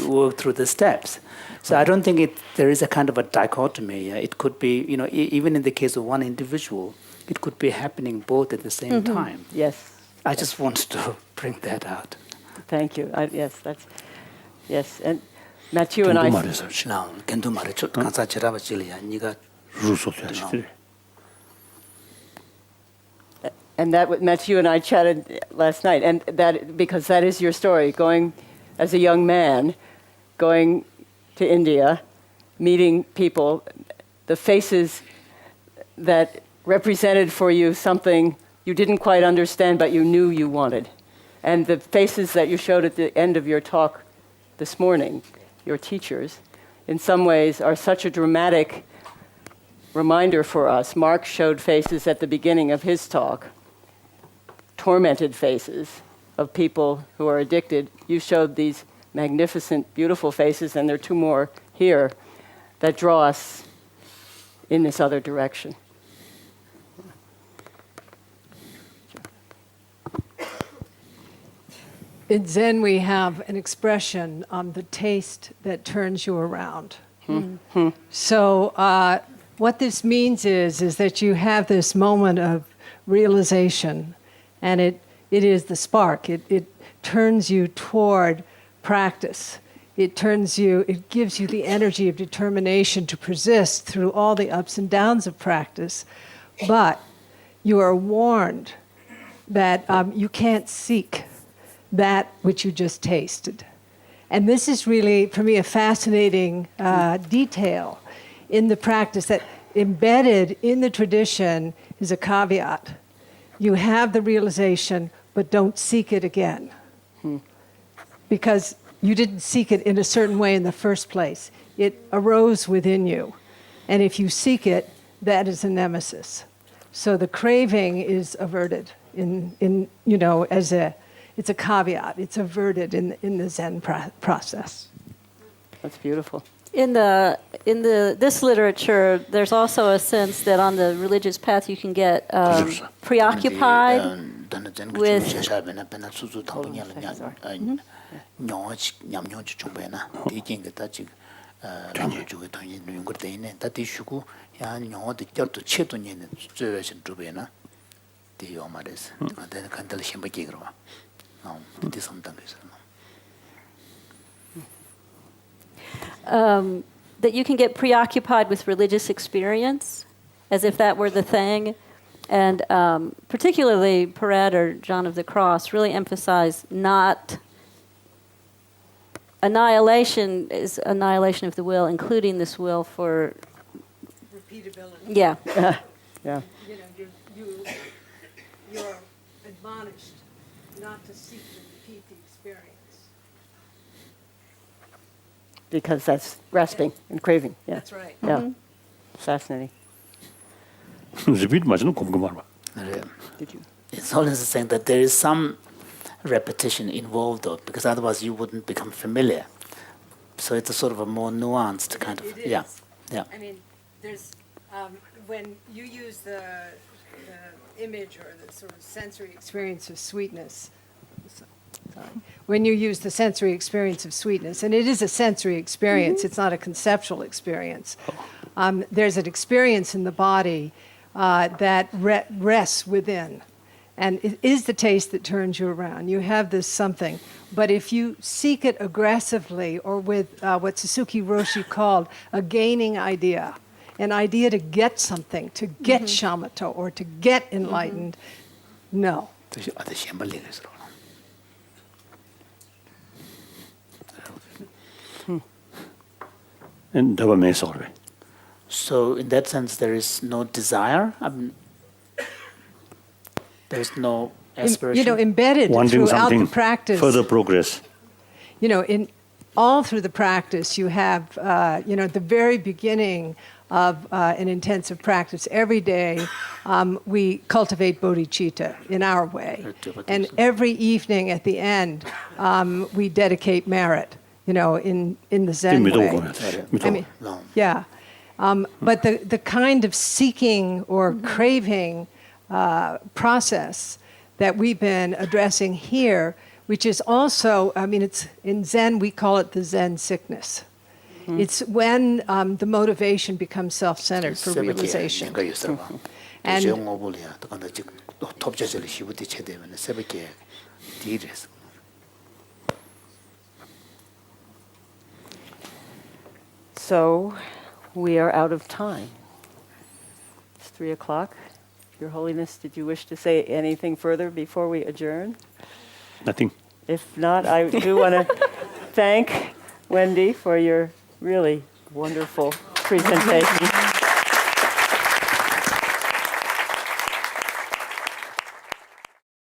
work through the steps. So I don't think there is a kind of a dichotomy. It could be, even in the case of one individual, it could be happening both at the same time. Yes. I just wanted to bring that out. Thank you. Yes. And Matthew and I. Now, can do 말이죠. 간사 지라바 질이야. 네가 And that Matthew and I chatted last night, and that because that is your story, going as a young man, going to India, meeting people, the faces that represented for you something you didn't quite understand, but you knew you wanted, and the faces that you showed at the end of your talk this morning, your teachers, in some ways are such a dramatic reminder for us. Mark showed faces at the beginning of his talk, tormented faces of people who are addicted. You showed these magnificent, beautiful faces, and there are two more here that draw us in this other direction. In Zen, we have an expression on the taste that turns you around. So what this means is that you have this moment of realization, and it is the spark. It turns you toward practice. It gives you the energy of determination to persist through all the ups and downs of practice. But you are warned that you can't seek that which you just tasted. And this is really, for me, a fascinating detail in the practice, that embedded in the tradition is a caveat. You have the realization, but don't seek it again. Because you didn't seek it in a certain way in the first place. It arose within you. And if you seek it, that is a nemesis. So the craving is averted it's a caveat. It's averted in the Zen process. That's beautiful. In this literature, there's also a sense that on the religious path you can get preoccupied with. That you can get preoccupied with religious experience, as if that were the thing. And particularly Perret or John of the Cross really emphasize not annihilation is annihilation of the will, including this will for Repeatability. Yeah. Yeah. You're admonished not to seek to repeat the experience. Because that's grasping and craving. Yeah. That's right. Yeah. Fascinating. Repeat much, no? Did you? It's always saying that there is some repetition involved, though, because otherwise you wouldn't become familiar. So it's a sort of a more nuanced kind of, It is. yeah. I mean, there's when you use the image or the sort of sensory experience of sweetness. Sorry. When you use the sensory experience of sweetness, and it is a sensory experience, it's not a conceptual experience. There's an experience in the body that rests within. And it is the taste that turns you around. You have this something. But if you seek it aggressively, or with what Suzuki Roshi called a gaining idea, an idea to get something, to get shamatha, or to get enlightened, no. and Dava me sorry. So in that sense, there is no desire. There is no aspiration. Embedded Wanting throughout the something practice. further progress. In all through the practice, you have, the very beginning of an intensive practice. Every day, we cultivate bodhicitta in our way. And every evening at the end, we dedicate merit, in the Zen way. I mean, yeah. But the kind of seeking or craving process that we've been addressing here, which is also, it's in Zen, we call it the Zen sickness. It's when the motivation becomes self-centered for realization. And So we are out of time. It's 3:00. Your Holiness, did you wish to say anything further before we adjourn? Nothing. If not, I do want to thank Wendy for your really wonderful presentation.